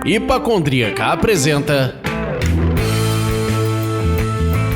Hipacondríaca apresenta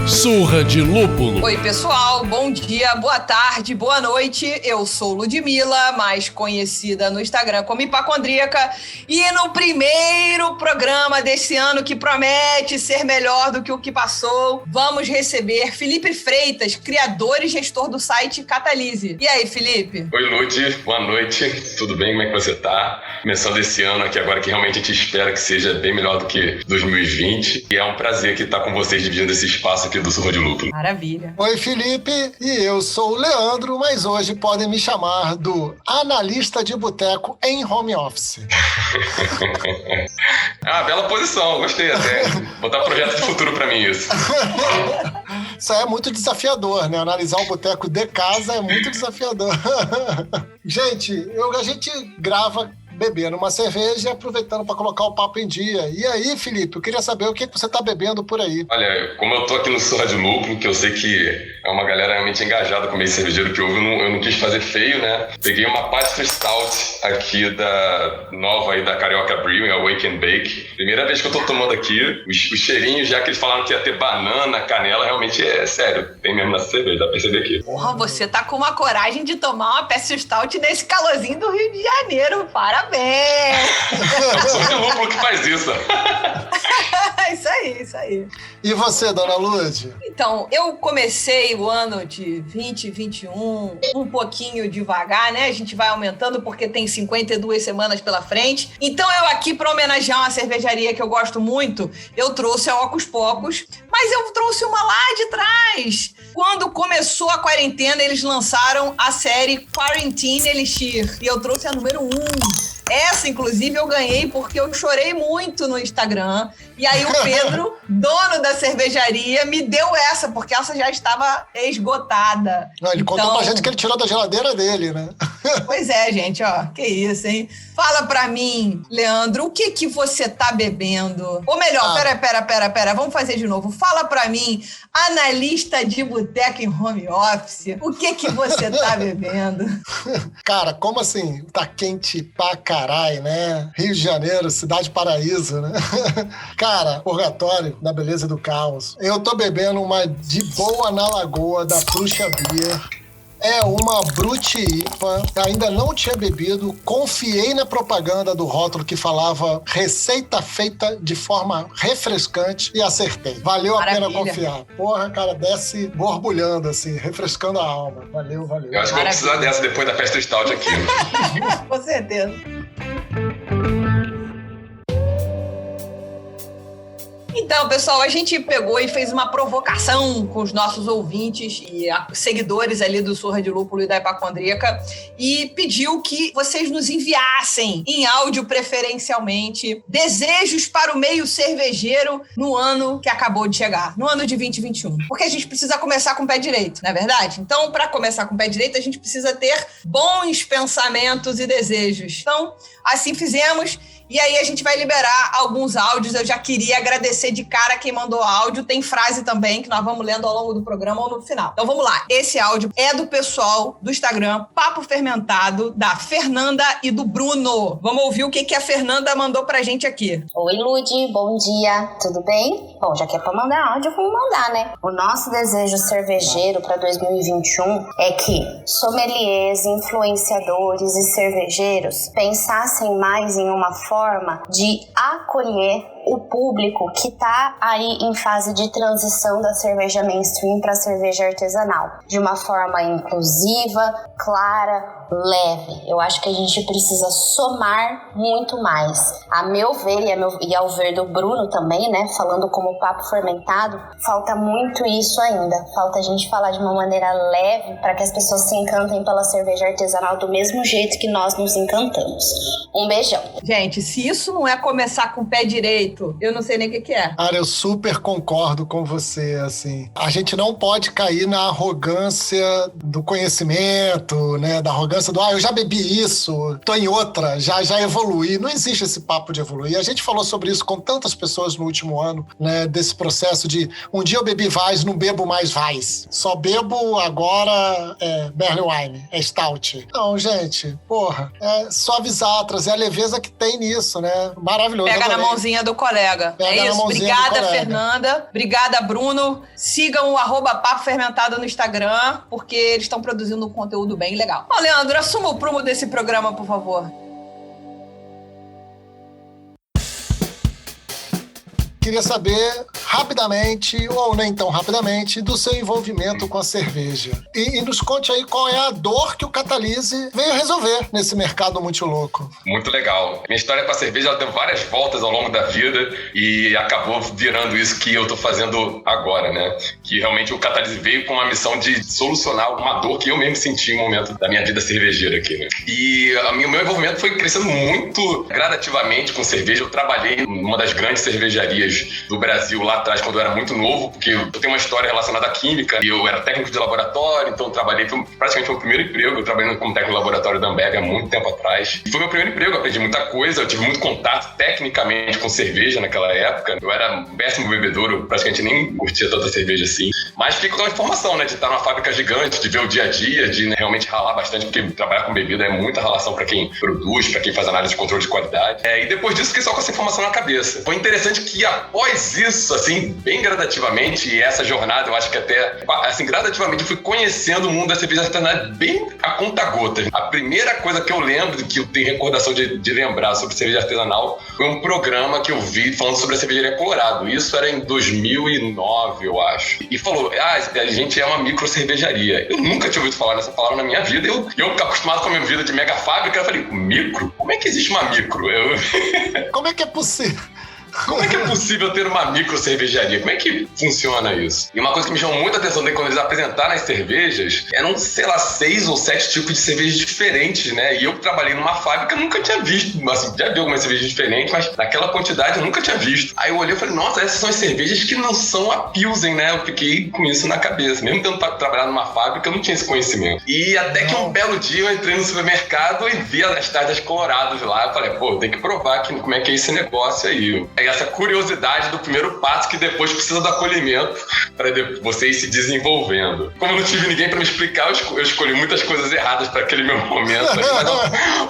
Surra de Lúpulo. Oi, pessoal, bom dia, boa tarde, boa noite. Eu sou Ludmilla, mais conhecida no Instagram como Hipacondríaca. E no primeiro programa desse ano, que promete ser melhor do que o que passou, vamos receber Felipe Freitas, criador e gestor do site Catalise. E aí, Felipe? Oi, Lud, boa noite. Tudo bem? Como é que você tá? Começando esse ano aqui agora, que realmente a gente espera que seja bem melhor do que 2020. E é um prazer aqui estar com vocês dividindo esse espaço aqui do Surra de Lúpulo. Maravilha. Oi, Felipe, e eu sou o Leandro, mas hoje podem me chamar do analista de boteco em home office. Ah, bela posição, gostei até. Botar projeto de futuro pra mim isso. Isso é muito desafiador, né? Analisar o boteco de casa é muito desafiador. Gente, a gente grava bebendo uma cerveja e aproveitando para colocar o papo em dia. E aí, Felipe, eu queria saber o que você tá bebendo por aí. Olha, como eu tô aqui no Surra de Lúpulo, que eu sei que é uma galera realmente engajada com o meio cervejeiro que eu não quis fazer feio, né? Peguei uma Pastry Stout aqui da nova aí da Carioca Brewing, a Wake and Bake. Primeira vez que eu tô tomando aqui, os cheirinhos, já que eles falaram que ia ter banana, canela, realmente é sério. Tem mesmo nessa cerveja, dá pra perceber aqui. Porra, você tá com uma coragem de tomar uma Pastry Stout nesse calorzinho do Rio de Janeiro. Parabéns! É o Surra de Lúpulo que faz isso. Isso aí. E você, dona Lud? Então, eu comecei o ano de 2021 um pouquinho devagar, né? A gente vai aumentando porque tem 52 semanas pela frente. Então, eu aqui, para homenagear uma cervejaria que eu gosto muito, eu trouxe a Ocus Pocus, mas eu trouxe uma lá de trás. Quando começou a quarentena, eles lançaram a série Quarantine Elixir, e eu trouxe a número 1. Essa, inclusive, eu ganhei porque eu chorei muito no Instagram. E aí o Pedro, dono da cervejaria, me deu essa, porque essa já estava esgotada. Não, ele contou pra gente que ele tirou da geladeira dele, né? Pois é, gente, ó. Que isso, hein? Fala pra mim, Leandro, o que você tá bebendo? Ou melhor, pera. Vamos fazer de novo. Fala pra mim, analista de boteco em home office, o que você tá bebendo? Cara, como assim? Tá quente pra caralho, né? Rio de Janeiro, cidade paraíso, né? Cara, purgatório da beleza do caos. Eu tô bebendo uma de boa na lagoa da Pruxa Beer. É uma Brut IPA, ainda não tinha bebido, confiei na propaganda do rótulo que falava receita feita de forma refrescante e acertei. Valeu a pena confiar. Porra, cara, desce borbulhando assim, refrescando a alma. Valeu. Eu acho que eu vou precisar dessa depois da Pastry Stout aqui. Com certeza. Então, pessoal, a gente pegou e fez uma provocação com os nossos ouvintes e seguidores ali do Surra de Lúpulo e da Hipacondríaca e pediu que vocês nos enviassem em áudio, preferencialmente, desejos para o meio cervejeiro no ano que acabou de chegar, no ano de 2021. Porque a gente precisa começar com o pé direito, não é verdade? Então, para começar com o pé direito, a gente precisa ter bons pensamentos e desejos. Então, assim fizemos. E aí a gente vai liberar alguns áudios. Eu já queria agradecer de cara quem mandou áudio. Tem frase também que nós vamos lendo ao longo do programa ou no final. Então vamos lá. Esse áudio é do pessoal do Instagram Papo Fermentado, da Fernanda e do Bruno. Vamos ouvir o que a Fernanda mandou pra gente aqui. Oi, Lud. Bom dia. Tudo bem? Bom, já que é pra mandar áudio, vamos mandar, né? O nosso desejo cervejeiro pra 2021 é que sommeliers, influenciadores e cervejeiros pensassem mais em uma forma de acolher o público que está aí em fase de transição da cerveja mainstream para a cerveja artesanal, de uma forma inclusiva, clara, leve. Eu acho que a gente precisa somar muito mais. A meu ver e ao ver do Bruno também, né, falando como papo fermentado, falta muito isso ainda. Falta a gente falar de uma maneira leve para que as pessoas se encantem pela cerveja artesanal do mesmo jeito que nós nos encantamos. Um beijão. Gente, se isso não é começar com o pé direito, eu não sei nem o que é. Cara, eu super concordo com você, assim. A gente não pode cair na arrogância do conhecimento, né, da arrogância segurança do eu já bebi isso, tô em outra, já evoluí. Não existe esse papo de evoluir. A gente falou sobre isso com tantas pessoas no último ano, né? Desse processo de um dia eu bebi Weiss, não bebo mais Weiss. Só bebo agora Barley Wine, Stout. Não, gente, porra, é suavizar, trazer a leveza que tem nisso, né? Maravilhoso. Pega na mãozinha do colega. Pega é isso. Obrigada, Fernanda. Obrigada, Bruno. Sigam o @Papo Fermentado no Instagram, porque eles estão produzindo um conteúdo bem legal. Ó, Leandro, assuma o prumo desse programa, por favor. Queria saber rapidamente, ou nem tão rapidamente, do seu envolvimento com a cerveja. E nos conte aí qual é a dor que o Catalyse veio resolver nesse mercado muito louco. Muito legal. Minha história com a cerveja ela deu várias voltas ao longo da vida e acabou virando isso que eu tô fazendo agora, né? Que realmente o Catalyse veio com uma missão de solucionar uma dor que eu mesmo senti em um momento da minha vida cervejeira aqui, né? E o meu envolvimento foi crescendo muito gradativamente com cerveja. Eu trabalhei numa das grandes cervejarias do Brasil lá atrás, quando eu era muito novo, porque eu tenho uma história relacionada à química e eu era técnico de laboratório, então eu trabalhei, praticamente meu primeiro emprego, eu trabalhei como técnico de laboratório da Ambev há muito tempo atrás. E foi meu primeiro emprego, eu aprendi muita coisa, eu tive muito contato tecnicamente com cerveja naquela época. Eu era um péssimo bebedor, eu praticamente nem curtia tanta cerveja assim. Mas fiquei com a informação, né, de estar numa fábrica gigante, de ver o dia a dia, de realmente ralar bastante, porque trabalhar com bebida é muita relação para quem produz, para quem faz análise de controle de qualidade. E depois disso, fiquei só com essa informação na cabeça. Foi interessante que após isso, assim, bem gradativamente, e essa jornada, eu acho que até, assim, gradativamente, eu fui conhecendo o mundo da cerveja artesanal bem a conta-gotas. A primeira coisa que eu lembro, que eu tenho recordação de lembrar sobre cerveja artesanal, foi um programa que eu vi falando sobre a cervejaria Colorado. Isso era em 2009, eu acho. E falou, a gente é uma micro cervejaria. Eu nunca tinha ouvido falar nessa palavra na minha vida. Eu acostumado com a minha vida de mega fábrica, eu falei, micro? Como é que existe uma micro? Como é que é possível? Como é que é possível ter uma micro cervejaria? Como é que funciona isso? E uma coisa que me chamou muita atenção quando eles apresentaram as cervejas, eram, sei lá, 6 ou 7 tipos de cervejas diferentes, né? E eu que trabalhei numa fábrica, nunca tinha visto, assim, já vi algumas cervejas diferentes, mas naquela quantidade eu nunca tinha visto. Aí eu olhei e falei, nossa, essas são as cervejas que não são a Pilsen, né? Eu fiquei com isso na cabeça. Mesmo tendo trabalhado numa fábrica, eu não tinha esse conhecimento. E até que um belo dia eu entrei no supermercado e vi as tarjas Colorados lá. Eu falei, pô, tem que provar como é que é esse negócio aí. Essa curiosidade do primeiro passo que depois precisa do acolhimento para você ir se desenvolvendo. Como eu não tive ninguém para me explicar, eu escolhi muitas coisas erradas para aquele meu momento.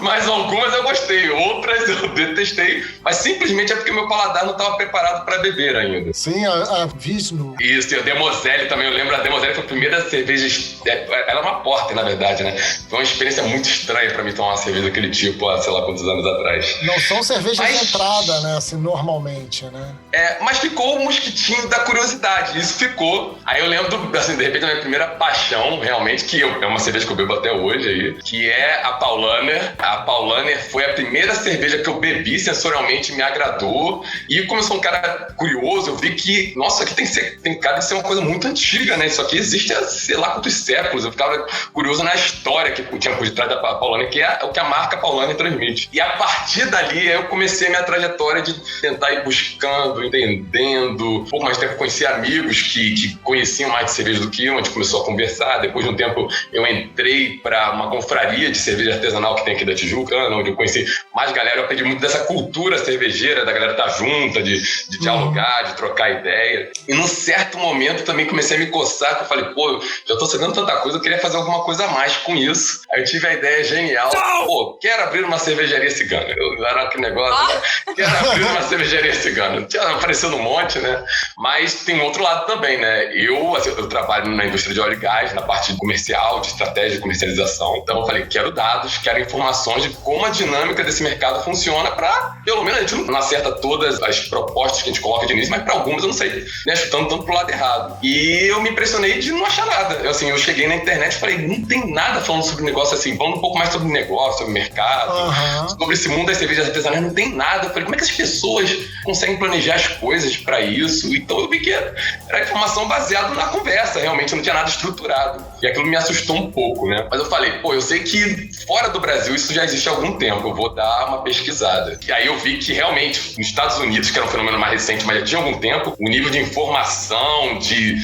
Mas algumas eu gostei, outras eu detestei. Mas simplesmente é porque meu paladar não estava preparado para beber ainda. Sim, a Vishnu. Isso, e a Demoselle também. Eu lembro, a Demoselle foi a primeira cerveja... Ela é uma porta, na verdade, né? Foi uma experiência muito estranha para mim tomar uma cerveja daquele tipo, há sei lá quantos anos atrás. Não são cervejas de entrada, né? Assim, normalmente, né? Mas ficou o mosquitinho da curiosidade. Isso ficou. Aí eu lembro, assim, de repente, a minha primeira paixão, realmente, que é uma cerveja que eu bebo até hoje aí, que é a Paulaner. A Paulaner foi a primeira cerveja que eu bebi sensorialmente, me agradou. E como eu sou um cara curioso, eu vi que, nossa, aqui tem cara de ser uma coisa muito antiga, né? Isso aqui existe há, sei lá, quantos séculos. Eu ficava curioso na história que tinha por detrás da Paulaner, que é o que a marca Paulaner transmite. E a partir dali, eu comecei a minha trajetória de tentar ir buscando, entendendo. Um pouco mais de tempo, conheci amigos que conheciam mais de cerveja do que eu. A gente começou a conversar. Depois de um tempo, eu entrei para uma confraria de cerveja artesanal que tem aqui da Tijuca, onde eu conheci mais galera. Eu aprendi muito dessa cultura cervejeira, da galera estar junta, de dialogar, de trocar ideia. E num certo momento também comecei a me coçar, que eu falei, pô, já tô sabendo tanta coisa, eu queria fazer alguma coisa a mais com isso. Aí eu tive a ideia genial, pô, quero abrir uma cervejaria cigana. Eu era aquele negócio, né? Quero abrir uma cervejaria cigana. Tinha aparecendo um monte, né? Mas tem um outro lado também, né? Eu trabalho na indústria de óleo e gás, na parte comercial, de estratégia de comercialização. Então eu falei, quero dados, quero informações de como a dinâmica desse mercado funciona para, pelo menos, a gente não acerta todas as propostas que a gente coloca de início, mas para algumas eu não sei, né? Chutando tanto pro lado errado. E eu me impressionei de não achar nada. Eu cheguei na internet e falei, não tem nada falando sobre negócio assim, falando um pouco mais sobre negócio, sobre mercado, sobre esse mundo das cervejas artesanais, não tem nada. Eu falei, como é que as pessoas conseguem planejar as coisas para isso. Então eu vi que era informação baseada na conversa, realmente não tinha nada estruturado. E aquilo me assustou um pouco, né? Mas eu falei, eu sei que fora do Brasil isso já existe há algum tempo, eu vou dar uma pesquisada. E aí eu vi que realmente nos Estados Unidos, que era um fenômeno mais recente, mas já tinha algum tempo, o nível de informação,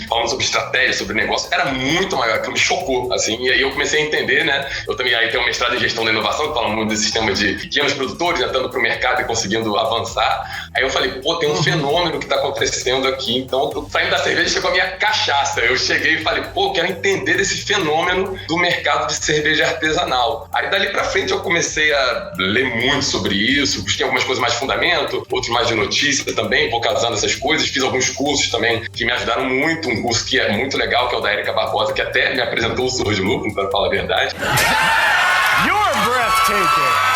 falando sobre estratégia, sobre negócio, era muito maior, aquilo me chocou, assim. E aí eu comecei a entender, né? Eu também aí tenho um mestrado em gestão da inovação, que fala muito desse sistema de pequenos produtores entrando pro mercado e conseguindo avançar. Aí eu falei, tem um fenômeno que tá acontecendo aqui. Então, saindo da cerveja, chegou a minha cachaça. Eu cheguei e falei, quero entender esse fenômeno do mercado de cerveja artesanal. Aí dali pra frente eu comecei a ler muito sobre isso, busquei algumas coisas mais de fundamento, outros mais de notícia também, vou casando essas coisas, fiz alguns cursos também que me ajudaram muito, um curso que é muito legal, que é o da Érica Barbosa, que até me apresentou o Surra de Lúpulo, para falar a verdade. You're breathtaking!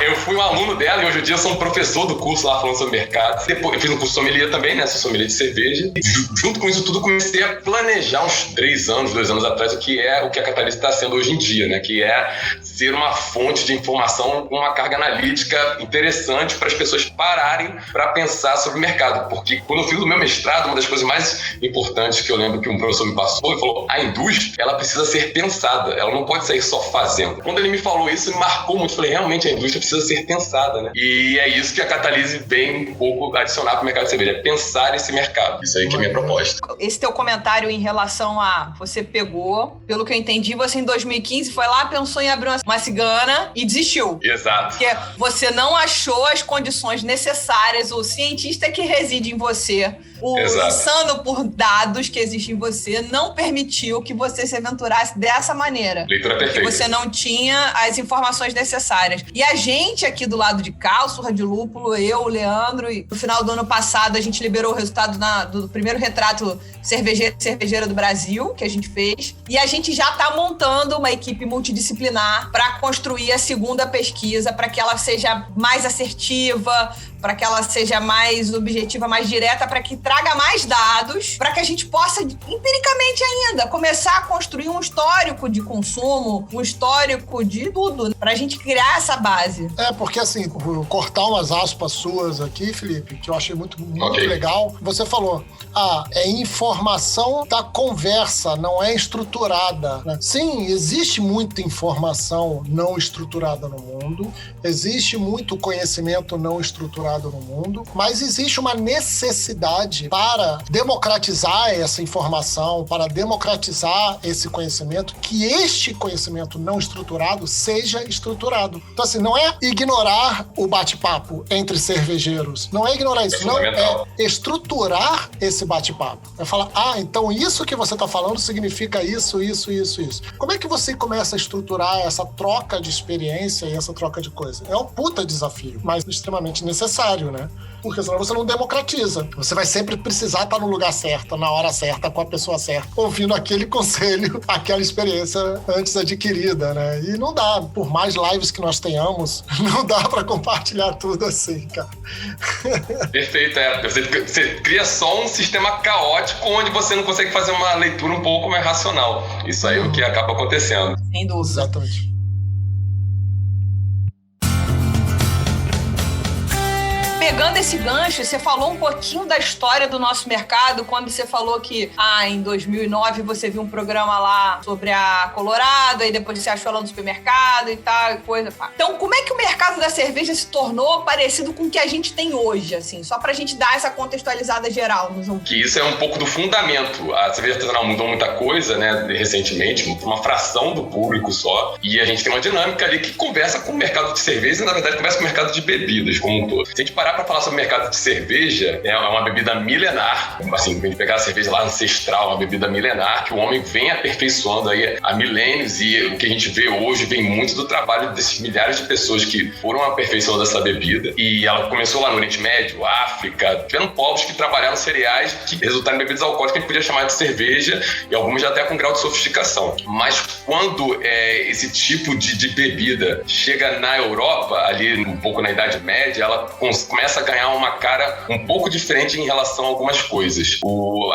Eu fui um aluno dela e hoje em dia eu sou um professor do curso lá falando sobre mercado. Depois eu fiz um curso de sommelier também, né? Sou sommelier de cerveja. E junto com isso tudo comecei a planejar uns 2 anos atrás o que a Catalyst está sendo hoje em dia, né? Que é ser uma fonte de informação com uma carga analítica interessante para as pessoas pararem para pensar sobre o mercado. Porque quando eu fiz o meu mestrado, uma das coisas mais importantes que eu lembro que um professor me passou, ele falou, a indústria, ela precisa ser pensada, ela não pode sair só fazendo. Quando ele me falou isso, me marcou muito. Eu falei, realmente a indústria precisa ser pensada, né? E é isso que a Catalyst vem um pouco adicionar para o mercado de cerveja, é pensar esse mercado. Isso aí que é a minha proposta. Esse teu comentário em relação a você pegou, pelo que eu entendi, você em 2015 foi lá, pensou em abrir uma cigana e desistiu. Exato. Porque você não achou as condições necessárias, o cientista que reside em você, o insano por dados que existe em você, não permitiu que você se aventurasse dessa maneira. Leitura perfeita. Porque você não tinha as informações necessárias. E a gente aqui do lado de cá, o Surra de Lúpulo, eu, o Leandro, e no final do ano passado a gente liberou o resultado do primeiro retrato cervejeira do Brasil, que a gente fez. E a gente já está montando uma equipe multidisciplinar para construir a segunda pesquisa, para que ela seja mais assertiva, para que ela seja mais objetiva, mais direta, para que traga mais dados, para que a gente possa, empiricamente ainda, começar a construir um histórico de consumo, um histórico de tudo, para a gente criar essa base. Porque assim, vou cortar umas aspas suas aqui, Felipe, que eu achei muito legal. Você falou, é informação da conversa, não é estruturada, né? Sim, existe muita informação não estruturada no mundo, existe muito conhecimento não estruturado no mundo, mas existe uma necessidade para democratizar essa informação, para democratizar esse conhecimento, que este conhecimento não estruturado seja estruturado. Então assim, não é ignorar o bate-papo entre cervejeiros, não é ignorar isso, não, é estruturar esse bate-papo. É falar, então isso que você está falando significa isso. Como é que você começa a estruturar essa troca de experiência e essa troca de coisa? É um puta desafio, mas extremamente necessário, né? Porque senão você não democratiza. Você vai sempre precisar estar no lugar certo, na hora certa, com a pessoa certa, ouvindo aquele conselho, aquela experiência antes adquirida, né? E não dá, por mais lives que nós tenhamos, não dá pra compartilhar tudo assim, cara. Perfeito, Você cria só um sistema caótico onde você não consegue fazer uma leitura um pouco mais racional. Isso aí é o que acaba acontecendo. Sem dúvida. Exatamente. Pegando esse gancho, você falou um pouquinho da história do nosso mercado, quando você falou que em 2009 você viu um programa lá sobre a Colorado, aí depois você achou ela no supermercado e tal, coisa. Então, como é que o mercado da cerveja se tornou parecido com o que a gente tem hoje, assim? Só pra gente dar essa contextualizada geral nos ouvintes. Que isso é um pouco do fundamento. A cerveja artesanal mudou muita coisa, né, recentemente, uma fração do público só, e a gente tem uma dinâmica ali que conversa com o mercado de cerveja e, na verdade, conversa com o mercado de bebidas como um todo. Se a gente parar para falar sobre o mercado de cerveja, é uma bebida milenar, assim, a gente pegar a cerveja lá ancestral, uma bebida milenar que o homem vem aperfeiçoando aí há milênios, e o que a gente vê hoje vem muito do trabalho desses milhares de pessoas que foram aperfeiçoando essa bebida, e ela começou lá no Oriente Médio, África, tiveram povos que trabalharam cereais que resultaram em bebidas alcoólicas que a gente podia chamar de cerveja, e algumas já até com grau de sofisticação. Mas quando esse tipo de bebida chega na Europa, ali um pouco na Idade Média, ela começa começa a ganhar uma cara um pouco diferente em relação a algumas coisas.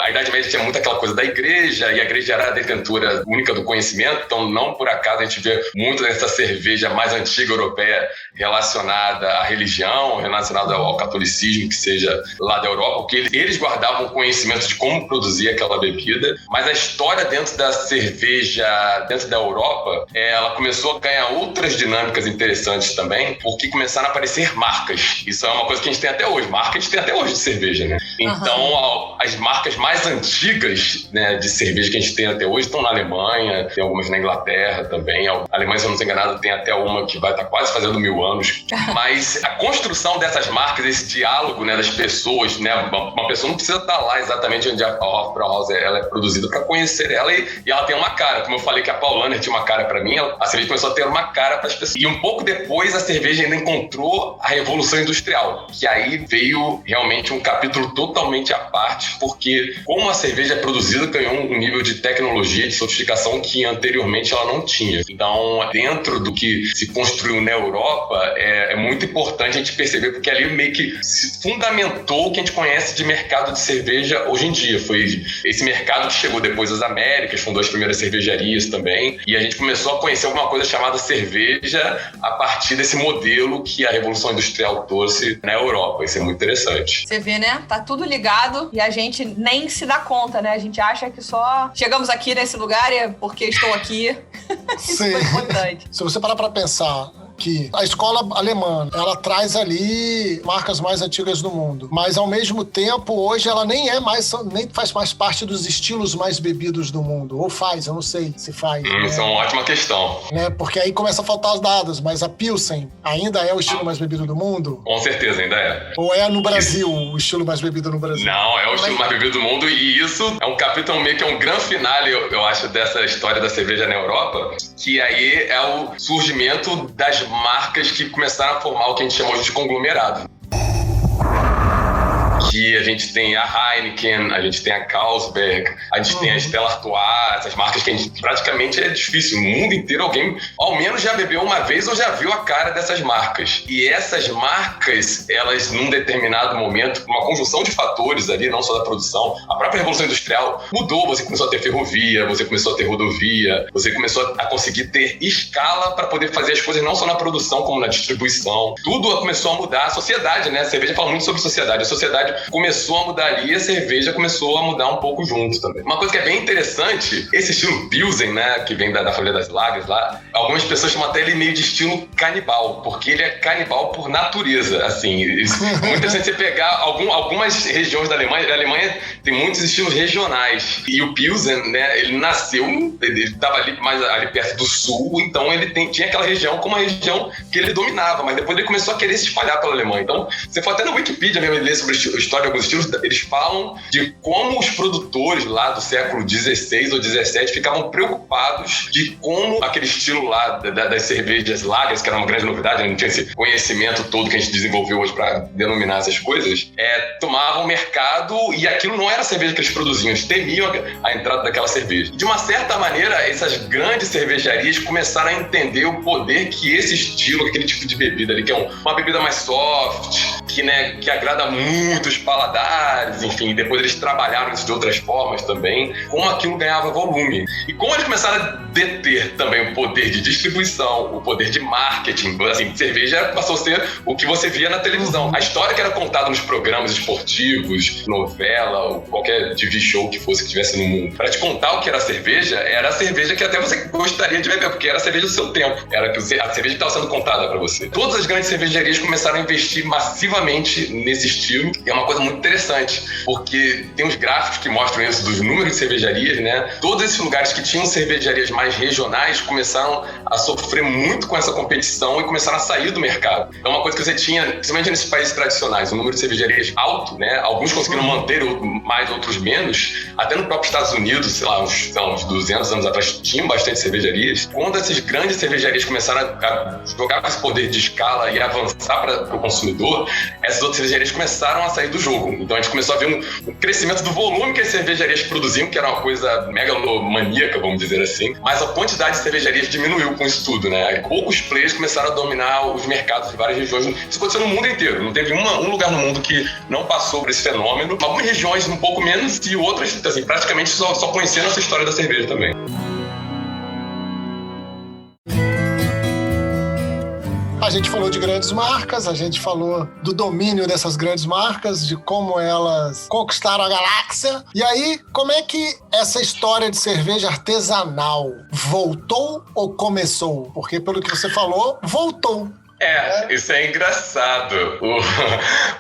A Idade Média tinha muito aquela coisa da igreja, e a igreja era a detentora única do conhecimento, então não por acaso a gente vê muito dessa cerveja mais antiga europeia relacionada à religião, relacionada ao catolicismo, que seja lá da Europa, porque eles guardavam o conhecimento de como produzir aquela bebida, mas a história dentro da cerveja, dentro da Europa, ela começou a ganhar outras dinâmicas interessantes também, porque começaram a aparecer marcas. Isso é uma coisa que a gente tem até hoje, marca a gente tem até hoje de cerveja, né? Então, as marcas mais antigas, né, de cerveja que a gente tem até hoje estão na Alemanha, tem algumas na Inglaterra também. A Alemanha, se eu não estou enganado, tem até uma que vai estar quase fazendo 1000 anos. Mas a construção dessas marcas, esse diálogo, né, das pessoas, né, uma pessoa não precisa estar lá exatamente onde a Hofbrauhaus ela é produzida para conhecer ela, e ela tem uma cara. Como eu falei que a Paulaner tinha uma cara para mim, a cerveja começou a ter uma cara para as pessoas. E um pouco depois a cerveja ainda encontrou a Revolução Industrial, que aí veio realmente um capítulo totalmente à parte, porque como a cerveja produzida ganhou um nível de tecnologia, de sofisticação que anteriormente ela não tinha. Então, dentro do que se construiu na Europa, é muito importante a gente perceber, porque ali meio que se fundamentou o que a gente conhece de mercado de cerveja hoje em dia. Foi esse mercado que chegou depois das Américas, fundou as primeiras cervejarias também, e a gente começou a conhecer alguma coisa chamada cerveja a partir desse modelo que a Revolução Industrial trouxe na Europa. Isso é muito interessante. Você vê, né? Tá tudo ligado e a gente nem se dá conta, né? A gente acha que só chegamos aqui nesse lugar é porque estou aqui. Isso Sim. foi importante. Se você parar pra pensar que a escola alemã, ela traz ali marcas mais antigas do mundo, mas ao mesmo tempo, hoje ela nem faz mais parte dos estilos mais bebidos do mundo. Ou faz, eu não sei se faz. Isso é uma ótima questão. Né? Porque aí começa a faltar os dados, mas a Pilsen ainda é o estilo mais bebido do mundo? Com certeza, ainda é. Ou é no Brasil o estilo mais bebido no Brasil? Não, é o estilo mais bebido do mundo, e isso é um capítulo meio que é um grande finale, eu acho, dessa história da cerveja na Europa, que aí é o surgimento das marcas que começaram a formar o que a gente chama hoje de conglomerado. Que a gente tem a Heineken, a gente tem a Carlsberg, a gente tem a Stella Artois, essas marcas que a gente praticamente é difícil. No mundo inteiro alguém ao menos já bebeu uma vez ou já viu a cara dessas marcas. E essas marcas, elas num determinado momento, uma conjunção de fatores ali, não só da produção, a própria Revolução Industrial mudou, você começou a ter ferrovia, você começou a ter rodovia, você começou a conseguir ter escala para poder fazer as coisas não só na produção como na distribuição. Tudo começou a mudar, a sociedade, né? A cerveja fala muito sobre sociedade, a sociedade começou a mudar ali e a cerveja começou a mudar um pouco junto também. Uma coisa que é bem interessante, esse estilo Pilsen, né, que vem da família das lagers lá, algumas pessoas chamam até ele meio de estilo canibal, porque ele é canibal por natureza, assim. É muito interessante você pegar algumas regiões da Alemanha. A Alemanha tem muitos estilos regionais, e o Pilsen, né, ele nasceu, ele estava ali mais ali perto do sul, então ele tinha aquela região como uma região que ele dominava, mas depois ele começou a querer se espalhar pela Alemanha. Então, você for até no Wikipedia mesmo ler sobre a história de alguns estilos, eles falam de como os produtores lá do século XVI ou XVII ficavam preocupados de como aquele estilo lá das cervejas lagers, que era uma grande novidade, não tinha esse conhecimento todo que a gente desenvolveu hoje para denominar essas coisas, tomavam o mercado, e aquilo não era a cerveja que eles produziam, eles temiam a entrada daquela cerveja. De uma certa maneira, essas grandes cervejarias começaram a entender o poder que esse estilo, aquele tipo de bebida ali, que é uma bebida mais soft, que agrada muito os paladares, enfim, depois eles trabalharam isso de outras formas também, como aquilo ganhava volume. E como eles começaram a deter também o poder de distribuição, o poder de marketing, assim, cerveja passou a ser o que você via na televisão. A história que era contada nos programas esportivos, novela, ou qualquer TV show que fosse que tivesse no mundo, para te contar o que era a cerveja que até você gostaria de beber, porque era a cerveja do seu tempo, era a cerveja que estava sendo contada para você. Todas as grandes cervejarias começaram a investir massivamente nesse estilo, e é uma coisa muito interessante, porque tem uns gráficos que mostram isso dos números de cervejarias, né? Todos esses lugares que tinham cervejarias mais regionais começaram a sofrer muito com essa competição e começaram a sair do mercado. Então, uma coisa que você tinha, principalmente nesses países tradicionais, um número de cervejarias alto, né? Alguns conseguiram manter mais, outros menos. Até no próprio Estados Unidos, sei lá, uns 200 anos atrás, tinham bastante cervejarias. Quando essas grandes cervejarias começaram a jogar com esse poder de escala e avançar para o consumidor, essas outras cervejarias começaram a sair do jogo. Então a gente começou a ver um crescimento do volume que as cervejarias produziam, que era uma coisa megalomaníaca, vamos dizer assim, mas a quantidade de cervejarias diminuiu com isso tudo, né? Poucos players começaram a dominar os mercados de várias regiões. Isso aconteceu no mundo inteiro. Não teve um lugar no mundo que não passou por esse fenômeno. Algumas regiões um pouco menos e outras, assim, praticamente só conheceram essa história da cerveja também. A gente falou de grandes marcas, a gente falou do domínio dessas grandes marcas, de como elas conquistaram a galáxia. E aí, como é que essa história de cerveja artesanal voltou ou começou? Porque, pelo que você falou, voltou. Isso é engraçado.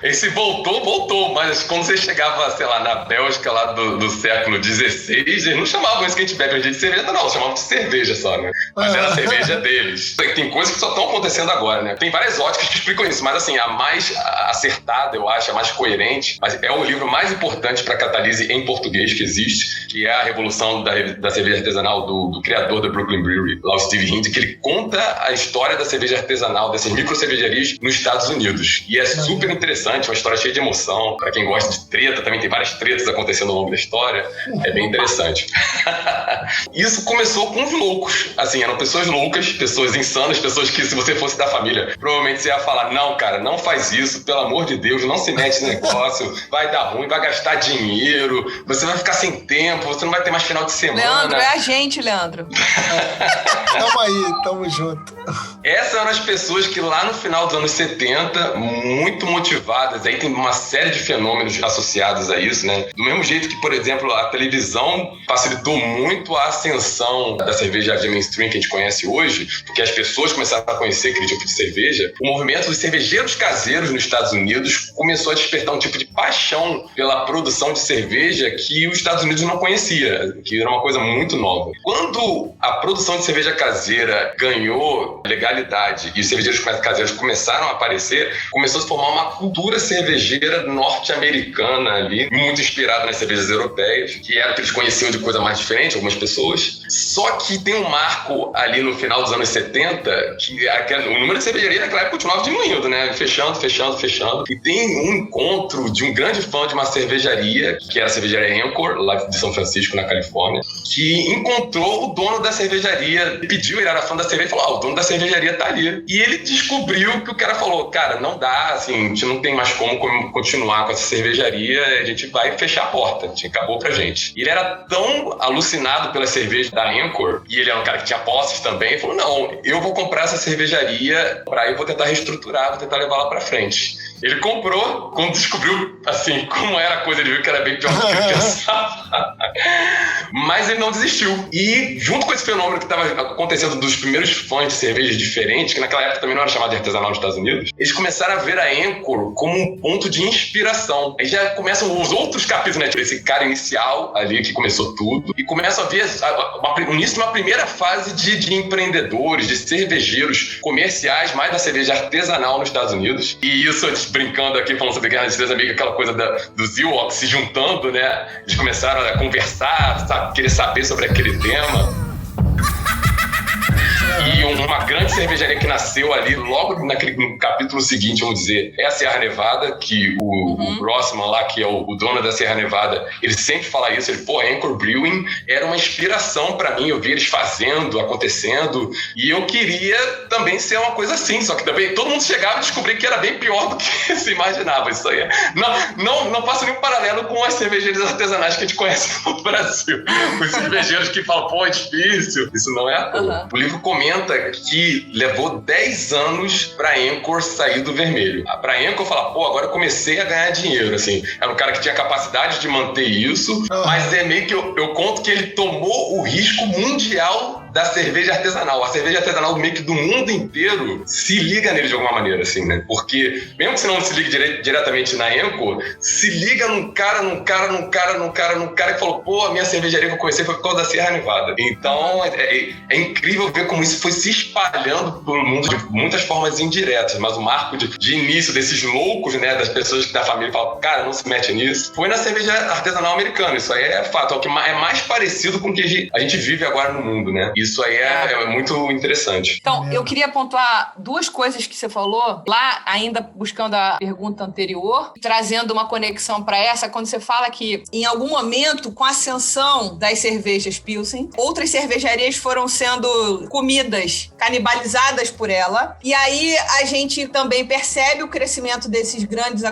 Esse voltou, mas quando você chegava, sei lá, na Bélgica lá do século XVI, eles não chamavam isso que a gente bebe hoje de cerveja, não, chamavam de cerveja só, né? Mas era a cerveja deles. Tem coisas que só estão acontecendo agora, né? Tem várias óticas que explicam isso, mas assim, a mais acertada, eu acho, a mais coerente, mas é o livro mais importante para catalise em português que existe, que é a revolução da cerveja artesanal do criador da Brooklyn Brewery, lá o Steve Hindley, que ele conta a história da cerveja artesanal, dessas microcervejarias nos Estados Unidos. E é super interessante, uma história cheia de emoção. Para quem gosta de treta, também tem várias tretas acontecendo ao longo da história. É bem interessante. Isso começou com os loucos. Assim, eram pessoas loucas, pessoas insanas, pessoas que, se você fosse da família, provavelmente você ia falar: não, cara, não faz isso, pelo amor de Deus, não se mete nesse negócio, vai dar ruim, vai gastar dinheiro, você vai ficar sem tempo, você não vai ter mais final de semana. Leandro, é a gente, Leandro. Tamo aí, tamo junto. Essas eram as pessoas que lá no final dos anos 70, muito motivadas, aí tem uma série de fenômenos associados a isso, né? Do mesmo jeito que, por exemplo, a televisão facilitou muito a ascensão da cerveja de mainstream que a gente conhece hoje, porque as pessoas começaram a conhecer aquele tipo de cerveja. O movimento dos cervejeiros caseiros nos Estados Unidos começou a despertar um tipo de paixão pela produção de cerveja que os Estados Unidos não conhecia, que era uma coisa muito nova. Quando a produção de cerveja caseira ganhou legalidade e os cervejeiros caseiros começaram a aparecer, começou a se formar uma cultura cervejeira norte-americana ali, muito inspirada nas cervejas europeias, que era o que eles conheciam de coisa mais diferente, algumas pessoas. Só que tem um marco ali no final dos anos 70, que o número de cervejarias naquela época continuava diminuindo, né? Fechando. E tem um encontro de um grande fã de uma cervejaria, que era a cervejaria Anchor, lá de São Francisco, na Califórnia, que encontrou o dono da cervejaria, pediu, ele era fã da cerveja, e falou: o dono da cervejaria tá ali. E ele descobriu que o cara falou: cara, não dá, assim, a gente não tem mais como continuar com essa cervejaria, a gente vai fechar a porta, a gente acabou pra gente. E ele era tão alucinado pela cerveja da Anchor, e ele era um cara que tinha posses também, ele falou: não, eu vou comprar essa cervejaria, pra eu vou tentar reestruturar, vou tentar levar ela pra frente. Ele comprou, quando descobriu, assim, como era a coisa, ele viu que era bem pior do que ele pensava. Mas ele não desistiu. E junto com esse fenômeno que estava acontecendo dos primeiros fãs de cervejas diferentes, que naquela época também não era chamado de artesanal nos Estados Unidos, eles começaram a ver a Anchor como um ponto de inspiração. Aí já começam os outros capítulos, né? Esse cara inicial ali que começou tudo, e começam a ver o início de uma primeira fase de empreendedores, de cervejeiros comerciais, mais da cerveja artesanal nos Estados Unidos. E isso, brincando aqui, falando sobre Guerra das Estrelas Amigas, aquela coisa dos Ewoks se juntando, né? Eles começaram a conversar, querer saber sobre aquele tema. E uma grande cervejaria que nasceu ali logo no capítulo seguinte, vamos dizer, é a Sierra Nevada, que o Grossman lá, que é o dono da Sierra Nevada, ele sempre fala isso, ele, Anchor Brewing era uma inspiração pra mim, eu vi eles fazendo, acontecendo, e eu queria também ser uma coisa assim, só que também todo mundo chegava e descobria que era bem pior do que se imaginava. Isso aí não faço nenhum paralelo com as cervejeiras artesanais que a gente conhece no Brasil. Os cervejeiros que falam, é difícil, isso não é à toa. O livro comenta que levou 10 anos pra Anchor sair do vermelho. Pra Anchor falar, agora eu comecei a ganhar dinheiro, assim. Era um cara que tinha capacidade de manter isso, mas é meio que eu conto que ele tomou o risco mundial da cerveja artesanal. A cerveja artesanal meio que do mundo inteiro se liga nele de alguma maneira, assim, né? Porque, mesmo que você não se ligue diretamente na Anchor, se liga num cara que falou, a minha cervejaria que eu conheci foi por causa da Sierra Nevada. Então, é incrível ver como isso foi se espalhando pelo mundo de muitas formas indiretas, mas o marco de início desses loucos, né, das pessoas da família que falam, cara, não se mete nisso, foi na cerveja artesanal americana. Isso aí é fato, é o que é mais parecido com o que a gente vive agora no mundo, né? Isso aí é muito interessante. Então, eu queria pontuar duas coisas que você falou, lá ainda buscando a pergunta anterior, trazendo uma conexão para essa, quando você fala que em algum momento, com a ascensão das cervejas Pilsen, outras cervejarias foram sendo comidas, canibalizadas por ela, e aí a gente também percebe o crescimento desses grandes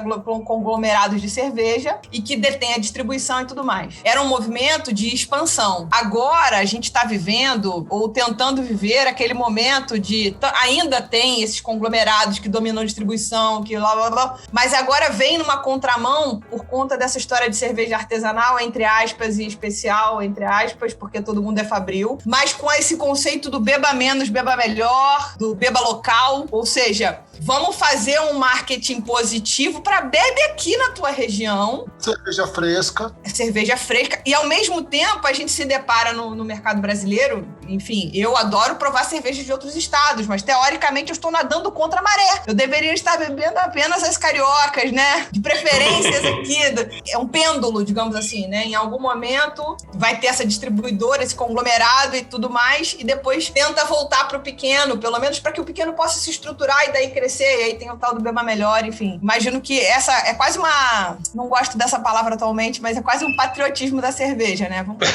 conglomerados de cerveja e que detém a distribuição e tudo mais. Era um movimento de expansão. Agora a gente está vivendo, ou tentando viver, aquele momento de... Ainda tem esses conglomerados que dominam a distribuição, que blá, blá, blá, mas agora vem numa contramão por conta dessa história de cerveja artesanal, entre aspas, e especial, entre aspas, porque todo mundo é fabril, mas com esse conceito do beba menos, beba melhor, do beba local, ou seja, vamos fazer um marketing positivo para bebe aqui na tua região. Cerveja fresca. Cerveja fresca. E ao mesmo tempo a gente se depara no mercado brasileiro, enfim, eu adoro provar cervejas de outros estados, mas teoricamente eu estou nadando contra a maré. Eu deveria estar bebendo apenas as cariocas, né? De preferências aqui. É um pêndulo, digamos assim, né? Em algum momento vai ter essa distribuidora, esse conglomerado e tudo mais, e depois tenta voltar pro pequeno, pelo menos para que o pequeno possa se estruturar e daí crescer, e aí tem o tal do beba melhor, enfim. Imagino que essa é quase uma... Não gosto dessa palavra atualmente, mas é quase um patriotismo da cerveja, né? Vamos beber.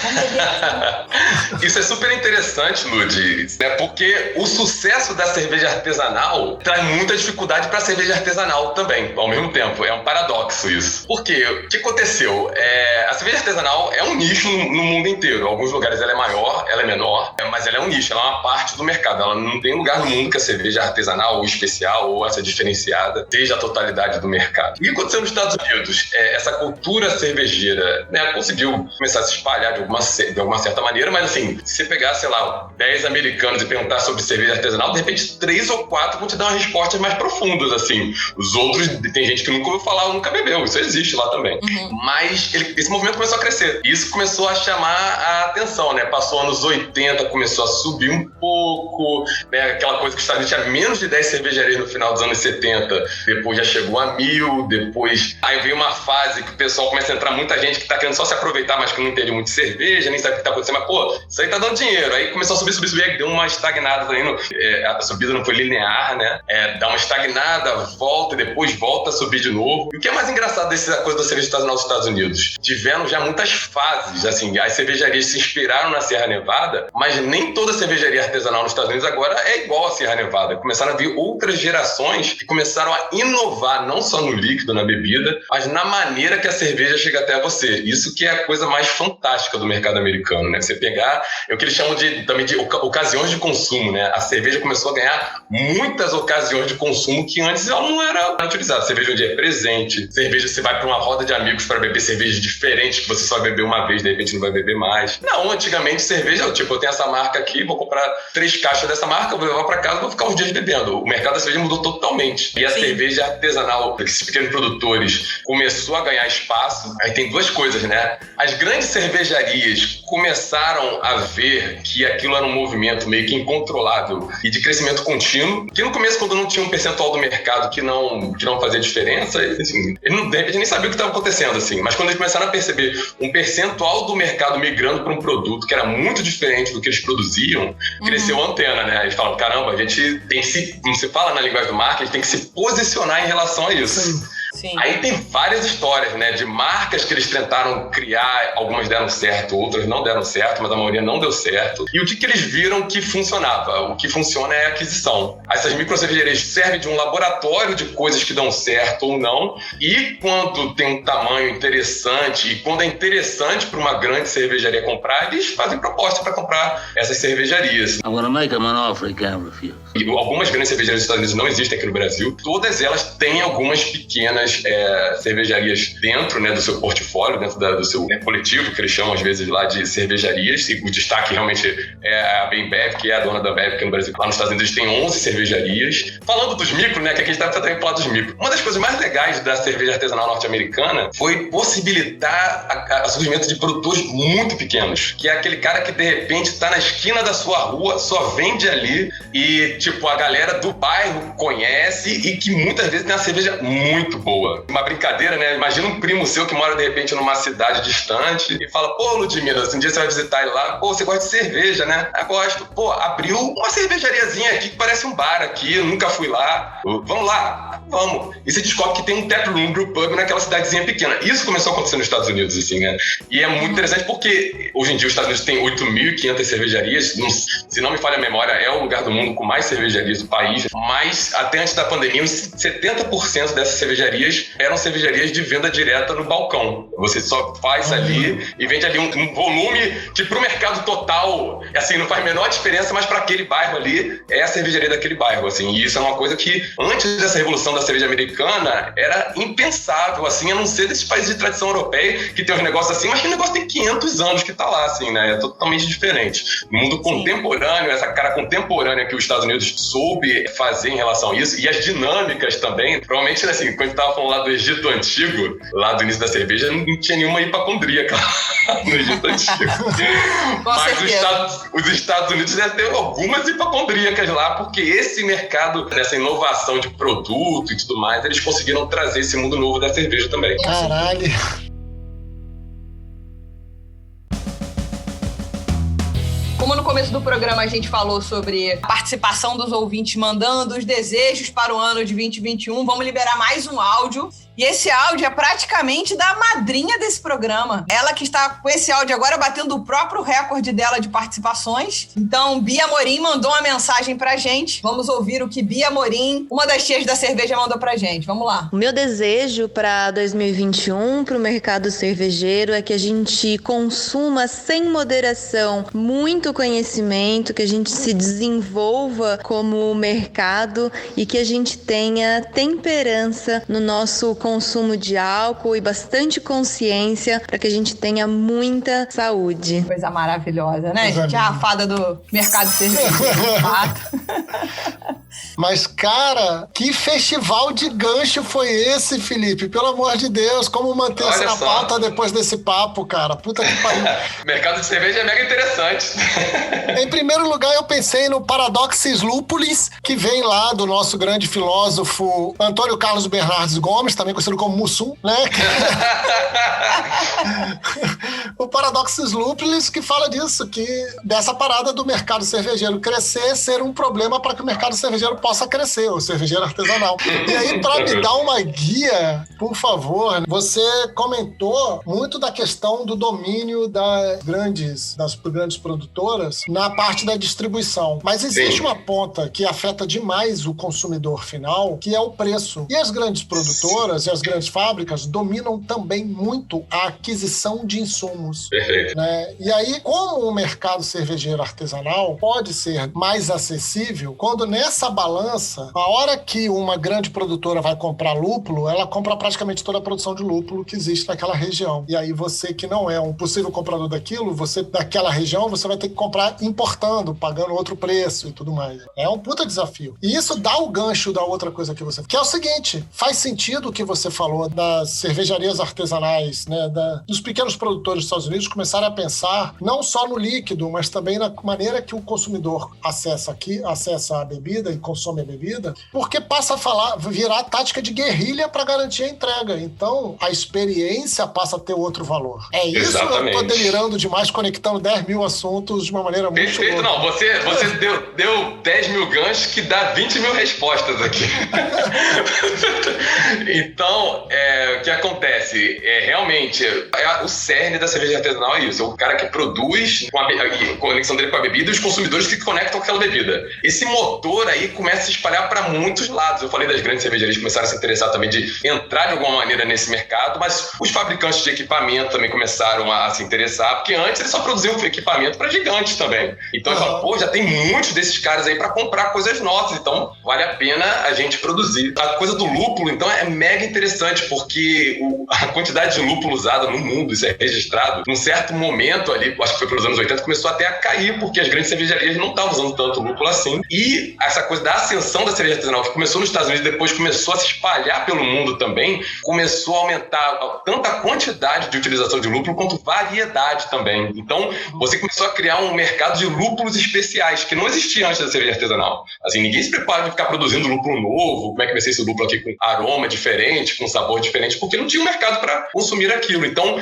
Isso é super interessante, Lud, né? Porque o sucesso da cerveja artesanal traz muita dificuldade para a cerveja artesanal também, ao mesmo tempo. É um paradoxo isso. Por quê? O que aconteceu? A cerveja artesanal é um nicho no mundo inteiro. Em alguns lugares ela é maior, ela é menor, mas ela é um nicho, ela é uma parte do mercado. Ela não tem lugar no mundo que a cerveja artesanal ou especial ou essa diferenciada seja a totalidade do mercado. O que aconteceu nos Estados Unidos? Essa cultura cervejeira, né, conseguiu começar a se espalhar de alguma certa maneira, mas assim, se você pegar, sei lá, 10 americanos e perguntar sobre cerveja artesanal, de repente 3 ou 4 vão te dar umas respostas mais profundas, assim. Os outros, tem gente que nunca ouviu falar ou nunca bebeu, isso existe lá também. Mas esse movimento começou a crescer. Isso começou a chamar a atenção, né? Passou anos 80, começou a subir um pouco, né? Aquela coisa que os Estados Unidos tinha menos de 10 cervejarias no final dos anos 70, depois já chegou a 1000, depois... Aí veio uma fase que o pessoal começa a entrar muita gente que tá querendo só se aproveitar, mas que não entende muito de cerveja, nem sabe o que tá acontecendo, mas pô, isso aí tá dando dinheiro. Aí começou a subir, aí deu uma estagnada também, a subida não foi linear, né? Dá uma estagnada, volta e depois volta a subir de novo. E o que é mais engraçado dessa coisa da cerveja artesanal dos Estados Unidos? Tiveram já muitas fases, assim, as cervejarias se inspiraram na Sierra Nevada, mas nem toda cervejaria artesanal nos Estados Unidos agora é igual à Sierra Nevada. Começaram a vir outras gerações que começaram a inovar, não só no líquido, na bebida, mas na maneira que a cerveja chega até você. Isso que é a coisa mais fantástica do mercado americano, né? Você pegar, é o que eles chamam também de ocasiões de consumo, né? A cerveja começou a ganhar muitas ocasiões de consumo que antes ela não era utilizada. Cerveja onde é presente, cerveja você vai para uma roda de amigos para beber cervejas diferentes que você só vai beber uma vez, de repente não vai beber mais. Não, antigamente cerveja, tipo, eu tenho essa marca aqui, vou comprar 3 caixas dessa marca, vou levar para casa e vou ficar uns dias bebendo. O mercado da cerveja mudou totalmente. E a cerveja artesanal, esses pequenos produtores, começou a ganhar espaço. Aí tem duas coisas, né? As grandes cervejarias começaram a ver que aquilo era um movimento meio que incontrolável e de crescimento contínuo, que no começo, quando não tinha um percentual do mercado que não fazia diferença, assim, ele de repente nem sabia o que estava acontecendo, assim. Mas quando eles começaram a perceber um percentual do mercado migrando para um produto que era muito diferente do que eles produziam, cresceu a antena, né? Eles falam, caramba, a gente tem que se, como se fala na linguagem do marketing, tem que se posicionar em relação a isso. Sim. Aí tem várias histórias, né, de marcas que eles tentaram criar, algumas deram certo, outras não deram certo, mas a maioria não deu certo. E o que eles viram que funcionava? O que funciona é a aquisição. Essas microcervejarias servem de um laboratório de coisas que dão certo ou não, e quando tem um tamanho interessante, e quando é interessante para uma grande cervejaria comprar, eles fazem proposta para comprar essas cervejarias. I'm gonna make him an offer he can't refuse. E algumas grandes cervejarias dos Estados Unidos não existem aqui no Brasil. Todas elas têm algumas pequenas cervejarias dentro, né, do seu portfólio, dentro do seu coletivo, que eles chamam às vezes lá de cervejarias. E o destaque realmente é a Bembev, que é a dona da Bev aqui no Brasil. Lá nos Estados Unidos tem 11 cervejarias. Falando dos micros, né, que aqui a gente está também falando dos micros. Uma das coisas mais legais da cerveja artesanal norte-americana foi possibilitar o surgimento de produtores muito pequenos, que é aquele cara que de repente está na esquina da sua rua, só vende ali e tipo a galera do bairro conhece e que muitas vezes tem uma cerveja muito boa. boa. Uma brincadeira, né? Imagina um primo seu que mora, de repente, numa cidade distante e fala, pô, Ludmilla, um dia você vai visitar ele lá, pô, você gosta de cerveja, né? Eu gosto. Pô, abriu uma cervejariazinha aqui que parece um bar aqui, eu nunca fui lá. Vamos lá? Vamos. E você descobre que tem um tap room, brew pub naquela cidadezinha pequena. Isso começou a acontecer nos Estados Unidos, assim, né? E é muito interessante porque hoje em dia os Estados Unidos têm 8.500 cervejarias. Se não me falha a memória, é o lugar do mundo com mais cervejarias do país. Mas até antes da pandemia, uns 70% dessas cervejarias eram cervejarias de venda direta no balcão. Você só faz ali e vende ali um volume que pro mercado total, assim, não faz a menor diferença, mas para aquele bairro ali, é a cervejaria daquele bairro, assim. E isso é uma coisa que, antes dessa revolução da cerveja americana, era impensável, assim, a não ser desses países de tradição europeia, que tem uns negócios assim, mas que o negócio tem 500 anos que tá lá, assim, né? É totalmente diferente. No mundo contemporâneo, essa cara contemporânea que os Estados Unidos soube fazer em relação a isso, e as dinâmicas também, provavelmente, assim, quando a gente tava falando lá do Egito Antigo, lá do início da cerveja, não tinha nenhuma hipacondríaca no Egito Antigo. Mas os Estados Unidos devem ter algumas hipacondríacas lá, porque esse mercado, nessa inovação de produto e tudo mais, eles conseguiram trazer esse mundo novo da cerveja também. Caralho. Como no começo do programa a gente falou sobre a participação dos ouvintes mandando os desejos para o ano de 2021, vamos liberar mais um áudio. E esse áudio é praticamente da madrinha desse programa. Ela que está com esse áudio agora batendo o próprio recorde dela de participações. Então, Bia Morim mandou uma mensagem pra gente. Vamos ouvir o que Bia Morim, uma das tias da cerveja, mandou pra gente. Vamos lá. O meu desejo para 2021, para o mercado cervejeiro, é que a gente consuma sem moderação muito conhecimento, que a gente se desenvolva como mercado e que a gente tenha temperança no nosso consumo de álcool e bastante consciência para que a gente tenha muita saúde. Coisa maravilhosa, né? A gente é a fada do mercado cervejeiro, de fato. Mas, cara, que festival de gancho foi esse, Felipe? Pelo amor de Deus, como manter-se na pauta depois desse papo, cara? Puta que pariu. Mercado de cerveja é mega interessante. Em primeiro lugar, eu pensei no Paradoxis Lupulis, que vem lá do nosso grande filósofo Antônio Carlos Bernardes Gomes, também conhecido como Mussum, né? O Paradoxis Lupulis, que fala disso, dessa parada do mercado cervejeiro crescer, ser um problema para que o mercado cervejeiro possa crescer, o cervejeiro artesanal. E aí, para me dar uma guia, por favor, você comentou muito da questão do domínio das grandes produtoras na parte da distribuição. Mas existe uma ponta que afeta demais o consumidor final, que é o preço. E as grandes produtoras e as grandes fábricas dominam também muito a aquisição de insumos. Perfeito. Né? E aí, como o mercado cervejeiro artesanal pode ser mais acessível, quando nessa balança, a hora que uma grande produtora vai comprar lúpulo, ela compra praticamente toda a produção de lúpulo que existe naquela região. E aí você que não é um possível comprador daquilo, você daquela região, você vai ter que comprar importando, pagando outro preço e tudo mais. É um puta desafio. E isso dá o gancho da outra coisa que você... Que é o seguinte, faz sentido o que você falou das cervejarias artesanais, né, dos pequenos produtores dos Estados Unidos começarem a pensar não só no líquido, mas também na maneira que o consumidor acessa a bebida e consome a bebida, porque passa a virar tática de guerrilha para garantir a entrega. Então, a experiência passa a ter outro valor. É isso. Exatamente. Eu tô delirando demais, conectando 10 mil assuntos de uma maneira muito... Perfeito, não. Você deu 10 mil ganchos que dá 20 mil respostas aqui. Então, o que acontece? Realmente, o cerne da cerveja artesanal é isso. É o cara que produz com a conexão dele com a bebida e os consumidores que conectam com aquela bebida. Esse motor aí começa a se espalhar para muitos lados. Eu falei das grandes cervejarias que começaram a se interessar também de entrar de alguma maneira nesse mercado, mas os fabricantes de equipamento também começaram a se interessar, porque antes eles só produziam equipamento para gigantes também. Então eu falo, pô, já tem muitos desses caras aí para comprar coisas nossas, então vale a pena a gente produzir. A coisa do lúpulo, então, é mega interessante, porque a quantidade de lúpulo usada no mundo, isso é registrado, num certo momento ali, acho que foi pelos anos 80, começou até a cair, porque as grandes cervejarias não estavam usando tanto lúpulo assim, e essa coisa coisa da ascensão da cerveja artesanal, que começou nos Estados Unidos e depois começou a se espalhar pelo mundo também, começou a aumentar tanto a quantidade de utilização de lúpulo quanto variedade também. Então, você começou a criar um mercado de lúpulos especiais, que não existia antes da cerveja artesanal. Assim, ninguém se prepara de ficar produzindo lúpulo novo, como é que vai ser esse lúpulo aqui com aroma diferente, com sabor diferente, porque não tinha um mercado para consumir aquilo. Então,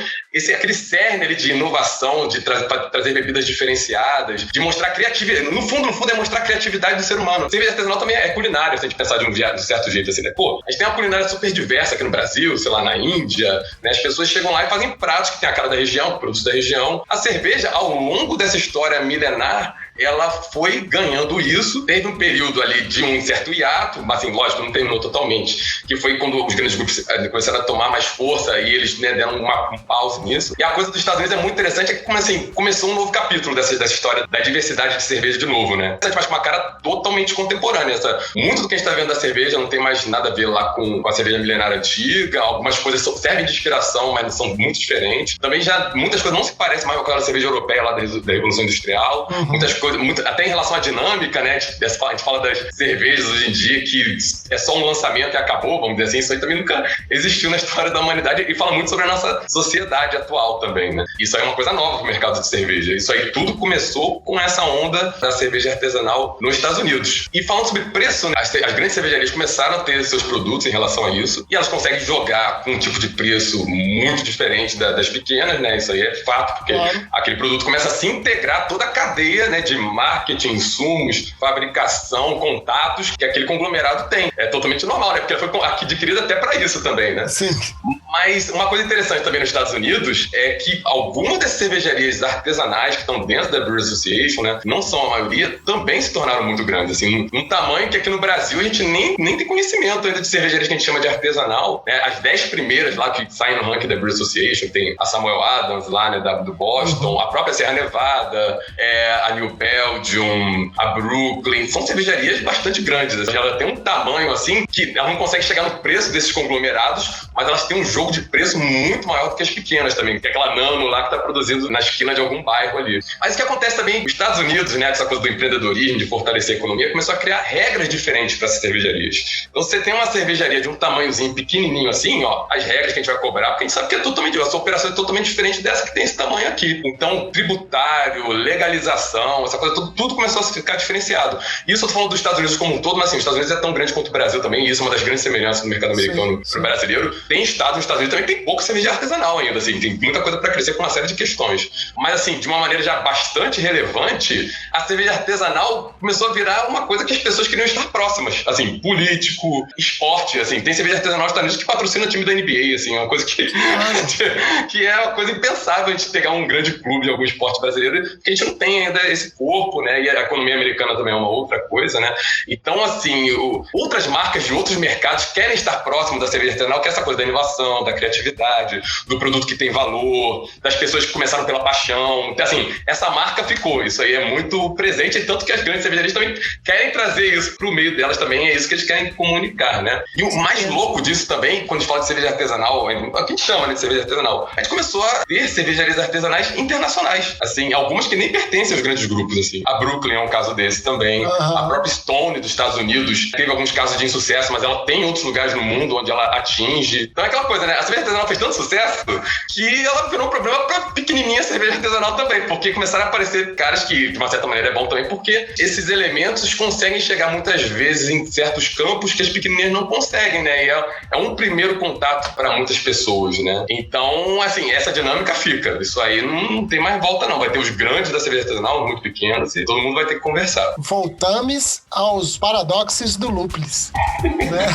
aquele cerne ali de inovação, de trazer bebidas diferenciadas, de mostrar criatividade. No fundo, é mostrar a criatividade do ser humano. A cerveja artesanal também é culinária, se a gente pensar de um certo jeito, assim, né? Pô, a gente tem uma culinária super diversa aqui no Brasil, sei lá, na Índia, né? As pessoas chegam lá e fazem pratos que tem a cara da região, produtos da região. A cerveja, ao longo dessa história milenar, ela foi ganhando isso. Teve um período ali de um certo hiato, mas assim, lógico, não terminou totalmente, que foi quando os grandes grupos começaram a tomar mais força e eles, né, deram um pause nisso. E a coisa dos Estados Unidos é muito interessante, é que como assim, começou um novo capítulo dessa história da diversidade de cerveja de novo, né? A gente faz com uma cara totalmente contemporânea. Muito do que a gente está vendo da cerveja não tem mais nada a ver lá com a cerveja milenária antiga, algumas coisas servem de inspiração, mas são muito diferentes. Também já muitas coisas não se parecem mais com aquela cerveja europeia lá da Revolução Industrial. Muitas coisas, até em relação à dinâmica, né? A gente fala das cervejas hoje em dia que é só um lançamento e acabou, vamos dizer assim. Isso aí também nunca existiu na história da humanidade e fala muito sobre a nossa sociedade atual também, né? Isso aí é uma coisa nova pro mercado de cerveja. Isso aí tudo começou com essa onda da cerveja artesanal nos Estados Unidos. E falando sobre preço, né? As grandes cervejarias começaram a ter seus produtos em relação a isso e elas conseguem jogar com um tipo de preço muito diferente das pequenas, né? Isso aí é fato, porque aquele produto começa a se integrar toda a cadeia, né, de marketing, insumos, fabricação, contatos que aquele conglomerado tem. É totalmente normal, né? Porque ela foi adquirida até para isso também, né? Sim. Mas uma coisa interessante também nos Estados Unidos é que algumas dessas cervejarias artesanais que estão dentro da Brewers Association, né, não são a maioria, também se tornaram muito grandes, assim, num tamanho que aqui no Brasil a gente nem tem conhecimento ainda de cervejarias que a gente chama de artesanal, né? As 10 primeiras lá que saem no ranking da Brewers Association, tem a Samuel Adams lá, né, do Boston, a própria Serra Nevada, a New Belgium, a Brooklyn, são cervejarias bastante grandes, assim, ela tem um tamanho assim que ela não consegue chegar no preço desses conglomerados, mas elas têm um jogo de preço muito maior do que as pequenas também, que é aquela Nano lá que está produzindo na esquina de algum bairro ali. Mas o que acontece também, os Estados Unidos, né, essa coisa do empreendedorismo, de fortalecer a economia, começou a criar regras diferentes para essas cervejarias. Então você tem uma cervejaria de um tamanhozinho pequenininho assim, ó, as regras que a gente vai cobrar, porque a gente sabe que a sua operação é totalmente diferente dessa que tem esse tamanho aqui. Então, tributário, legalização, essa coisa, tudo começou a ficar diferenciado. Isso eu tô falando dos Estados Unidos como um todo, mas assim, os Estados Unidos é tão grande quanto o Brasil também, e isso é uma das grandes semelhanças do mercado americano pro brasileiro. Tem estados nos Estados Unidos também tem pouca cerveja artesanal ainda, assim, tem muita coisa para crescer com uma série de questões. Mas assim, de uma maneira já bastante relevante, a cerveja artesanal começou a virar uma coisa que as pessoas queriam estar próximas, assim, político, esporte, assim, tem cerveja artesanal nos Estados Unidos que patrocina o time da NBA, assim, uma coisa que é uma coisa impensável a gente pegar um grande clube de algum esporte brasileiro, porque a gente não tem ainda esse corpo, né, e a economia americana também é uma outra coisa, né, então assim, outras marcas de outros mercados querem estar próximos da cerveja artesanal, que é essa coisa da inovação, da criatividade, do produto que tem valor, das pessoas que começaram pela paixão. Então, assim, essa marca ficou. Isso aí é muito presente, e tanto que as grandes cervejarias também querem trazer isso pro meio delas também, é isso que eles querem comunicar, né? E o mais louco disso também, quando a gente fala de cerveja artesanal, o que a gente chama, né, de cerveja artesanal, a gente começou a ter cervejarias artesanais internacionais, assim, algumas que nem pertencem aos grandes grupos, assim. A Brooklyn é um caso desse também. A própria Stone dos Estados Unidos teve alguns casos de insucesso, mas ela tem outros lugares no mundo onde ela atinge. Então é aquela coisa, né? A cerveja artesanal fez tanto sucesso que ela virou um problema pra pequenininha cerveja artesanal também, porque começaram a aparecer caras que, de uma certa maneira, é bom também, porque esses elementos conseguem chegar muitas vezes em certos campos que as pequenininhas não conseguem, né? E é um primeiro contato para muitas pessoas, né? Então, assim, essa dinâmica fica. Isso aí não tem mais volta, não. Vai ter os grandes da cerveja artesanal, muito pequenos, e todo mundo vai ter que conversar. Voltamos aos paradoxos do lúpulis, né?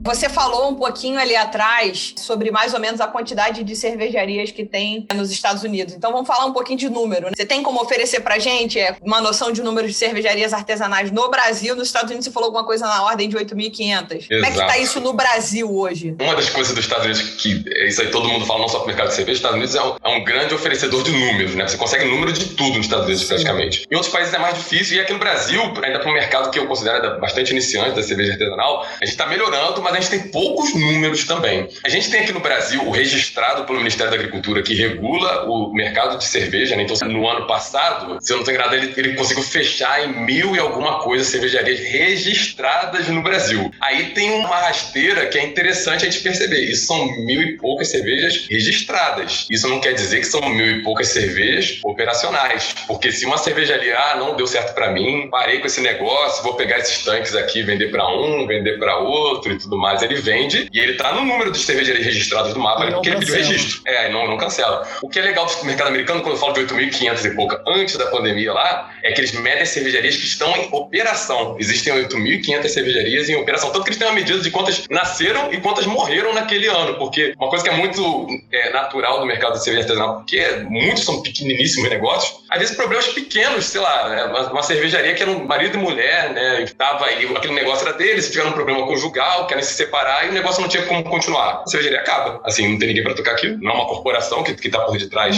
Você falou um pouquinho ali atrás sobre mais ou menos a quantidade de cervejarias que tem nos Estados Unidos. Então vamos falar um pouquinho de número, né? Você tem como oferecer pra gente uma noção de número de cervejarias artesanais no Brasil? Nos Estados Unidos você falou alguma coisa na ordem de 8.500. Como é que tá isso no Brasil hoje? Uma das coisas dos Estados Unidos que isso aí todo mundo fala, não só pro mercado de cerveja, os Estados Unidos é um grande oferecedor de números, né? Você consegue número de tudo nos Estados Unidos, praticamente. Em outros países é mais difícil, e aqui no Brasil, ainda para um mercado que eu considero bastante iniciante da cerveja artesanal, a gente tá melhorando, mas mas a gente tem poucos números também. A gente tem aqui no Brasil o registrado pelo Ministério da Agricultura, que regula o mercado de cerveja, né? Então, no ano passado, se eu não estou enganado, ele conseguiu fechar em 1.000 e alguma coisa cervejarias registradas no Brasil. Aí tem uma rasteira que é interessante a gente perceber. Isso são 1.000 e poucas cervejas registradas. Isso não quer dizer que são 1.000 e poucas cervejas operacionais. Porque se uma cervejaria, não deu certo para mim, parei com esse negócio, vou pegar esses tanques aqui, vender para um, vender para outro e tudo mais, ele vende e ele tá no número de cervejarias registradas do mapa, porque ele pediu registro. Não cancela. O que é legal do mercado americano, quando eu falo de 8.500 e pouca, antes da pandemia lá, é que eles medem as cervejarias que estão em operação. Existem 8.500 cervejarias em operação, tanto que eles têm uma medida de quantas nasceram e quantas morreram naquele ano, porque uma coisa que é muito natural do mercado de cerveja artesanal, porque muitos são pequeniníssimos negócios, às vezes problemas pequenos, sei lá, uma cervejaria que era um marido e mulher, né, e tava aí, aquele negócio era deles, tiveram um problema conjugal, querem se separar e o negócio não tinha como continuar. A cervejaria acaba. Assim, não tem ninguém para tocar aquilo, não é uma corporação que tá por detrás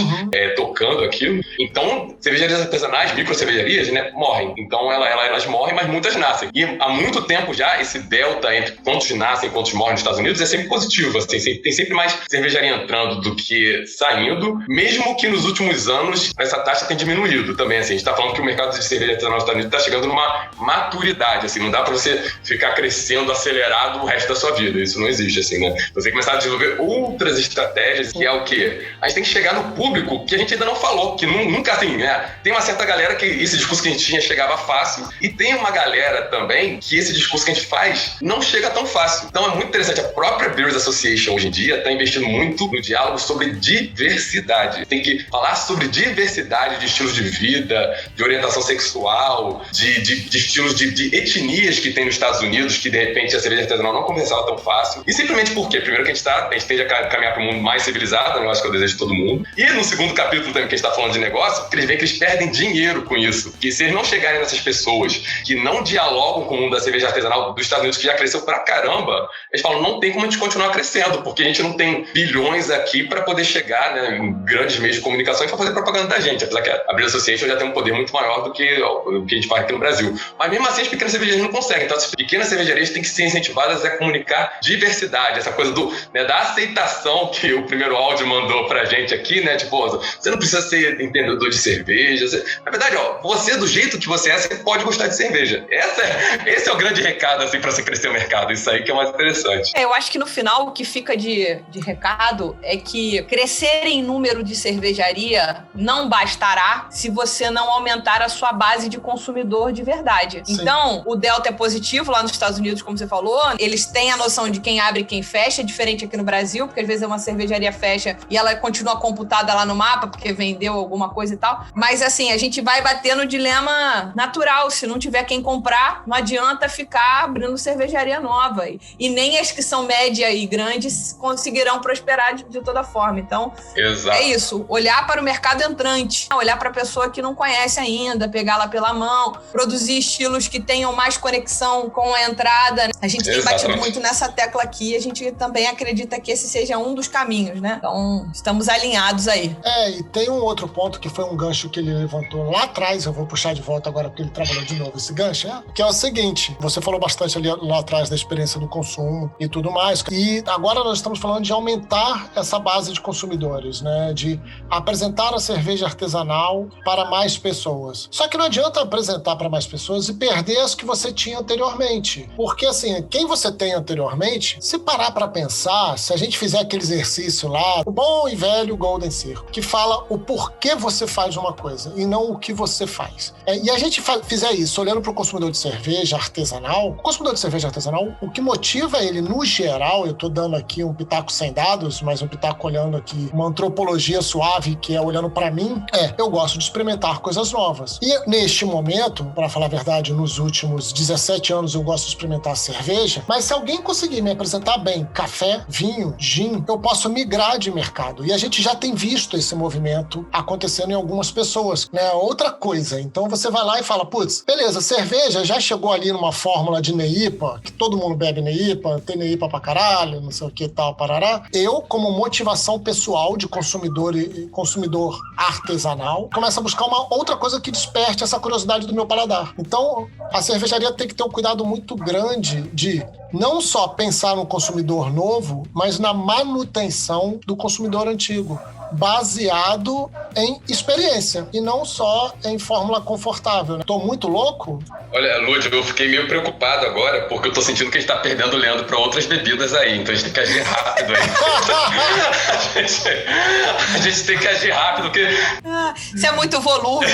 tocando aquilo. Então, cervejarias artesanais, micro cervejarias, né, morrem. Então, elas morrem, mas muitas nascem. E há muito tempo já, esse delta entre quantos nascem e quantos morrem nos Estados Unidos é sempre positivo. Assim, tem sempre mais cervejaria entrando do que saindo, mesmo que nos últimos anos essa taxa tem diminuído também. Assim, a gente tá falando que o mercado de cerveja artesanal nos Estados Unidos tá chegando numa maturidade, assim, não dá para você ficar crescendo acelerado o resto da sua vida. Isso não existe, assim, né? Você tem que começar a desenvolver outras estratégias, que é o quê? A gente tem que chegar no público que a gente ainda não falou, que nunca, assim, né? Tem uma certa galera que esse discurso que a gente tinha chegava fácil, e tem uma galera também que esse discurso que a gente faz não chega tão fácil. Então é muito interessante, a própria Brewers Association hoje em dia está investindo muito no diálogo sobre diversidade. Tem que falar sobre diversidade de estilos de vida, de orientação sexual, de estilos de etnias que tem nos Estados Unidos, que de repente a cerveja artesanal não começava tão fácil. E simplesmente por quê? Primeiro que a gente tende a caminhar para um mundo mais civilizado, eu acho que é o desejo de todo mundo. E no segundo capítulo também que a gente está falando de negócio, que eles veem que eles perdem dinheiro com isso. Que se eles não chegarem nessas pessoas que não dialogam com o mundo da cerveja artesanal dos Estados Unidos, que já cresceu pra caramba, eles falam, não tem como a gente continuar crescendo, porque a gente não tem bilhões aqui para poder chegar, né, em grandes meios de comunicação e fazer propaganda da gente. Apesar que a Brewers Association já tem um poder muito maior do que o que a gente faz aqui no Brasil. Mas mesmo assim, as pequenas cervejarias não conseguem. Então, as pequenas cervejarias têm que ser incentivadas a comunicar diversidade, essa coisa da aceitação que o primeiro áudio mandou pra gente aqui, né? Tipo, você não precisa ser entendedor de cerveja. Na verdade, você, do jeito que você pode gostar de cerveja. Esse é o grande recado, assim, pra você crescer o mercado. Isso aí que é mais interessante. Eu acho que no final o que fica de recado é que crescer em número de cervejaria não bastará se você não aumentar a sua base de consumidor de verdade. Sim. Então, o delta é positivo lá nos Estados Unidos, como você falou. Eles têm a noção de quem abre e quem fecha, diferente aqui no Brasil, porque às vezes uma cervejaria fecha e ela continua computada lá no mapa porque vendeu alguma coisa e tal. Mas assim, a gente vai bater no dilema natural. Se não tiver quem comprar, não adianta ficar abrindo cervejaria nova. E nem as que são média e grandes conseguirão prosperar de toda forma. Então, exato. É isso. Olhar para o mercado entrante, olhar para a pessoa que não conhece ainda, pegá-la pela mão, produzir estilos que tenham mais conexão com a entrada. A gente tem batido muito nessa tecla aqui. A gente também acredita que esse seja um dos caminhos, né? Então, estamos alinhados aí. E tem um outro ponto que foi um gancho que ele levantou lá atrás, eu vou puxar de volta agora porque ele trabalhou de novo esse gancho, que é o seguinte, você falou bastante ali lá atrás da experiência do consumo e tudo mais, e agora nós estamos falando de aumentar essa base de consumidores, né? De apresentar a cerveja artesanal para mais pessoas. Só que não adianta apresentar para mais pessoas e perder as que você tinha anteriormente. Porque, assim, quem você tem anteriormente, se parar para pensar, se a gente fizer aquele exercício lá, o bom e velho Golden Circle, que fala o porquê você faz uma coisa e não o que você faz. E a gente fizer isso, olhando para o consumidor de cerveja artesanal, o consumidor de cerveja artesanal, o que motiva ele, no geral, eu tô dando aqui um pitaco sem dados, mas um pitaco olhando aqui, uma antropologia suave, que é olhando para mim, eu gosto de experimentar coisas novas. E neste momento, para falar a verdade, nos últimos 17 anos eu gosto de experimentar cerveja, mas se alguém conseguir me apresentar bem café, vinho, gin, eu posso migrar de mercado. E a gente já tem visto esse movimento acontecendo em algumas pessoas, né? Outra coisa, então você vai lá e fala, putz, beleza, cerveja já chegou ali numa fórmula de Neipa, que todo mundo bebe Neipa, tem Neipa pra caralho, não sei o que tal, parará. Eu, como motivação pessoal de consumidor artesanal, começo a buscar uma outra coisa que desperte essa curiosidade do meu paladar. Então, a cervejaria tem que ter um cuidado muito grande de não só pensar no consumidor novo, mas na manutenção do consumidor antigo, baseado em experiência e não só em fórmula confortável. Tô muito louco? Olha, Lúcio, eu fiquei meio preocupado agora, porque eu tô sentindo que a gente tá perdendo o Leandro pra outras bebidas aí, então a gente tem que agir rápido aí. a gente tem que agir rápido, porque... Isso é muito volúvel.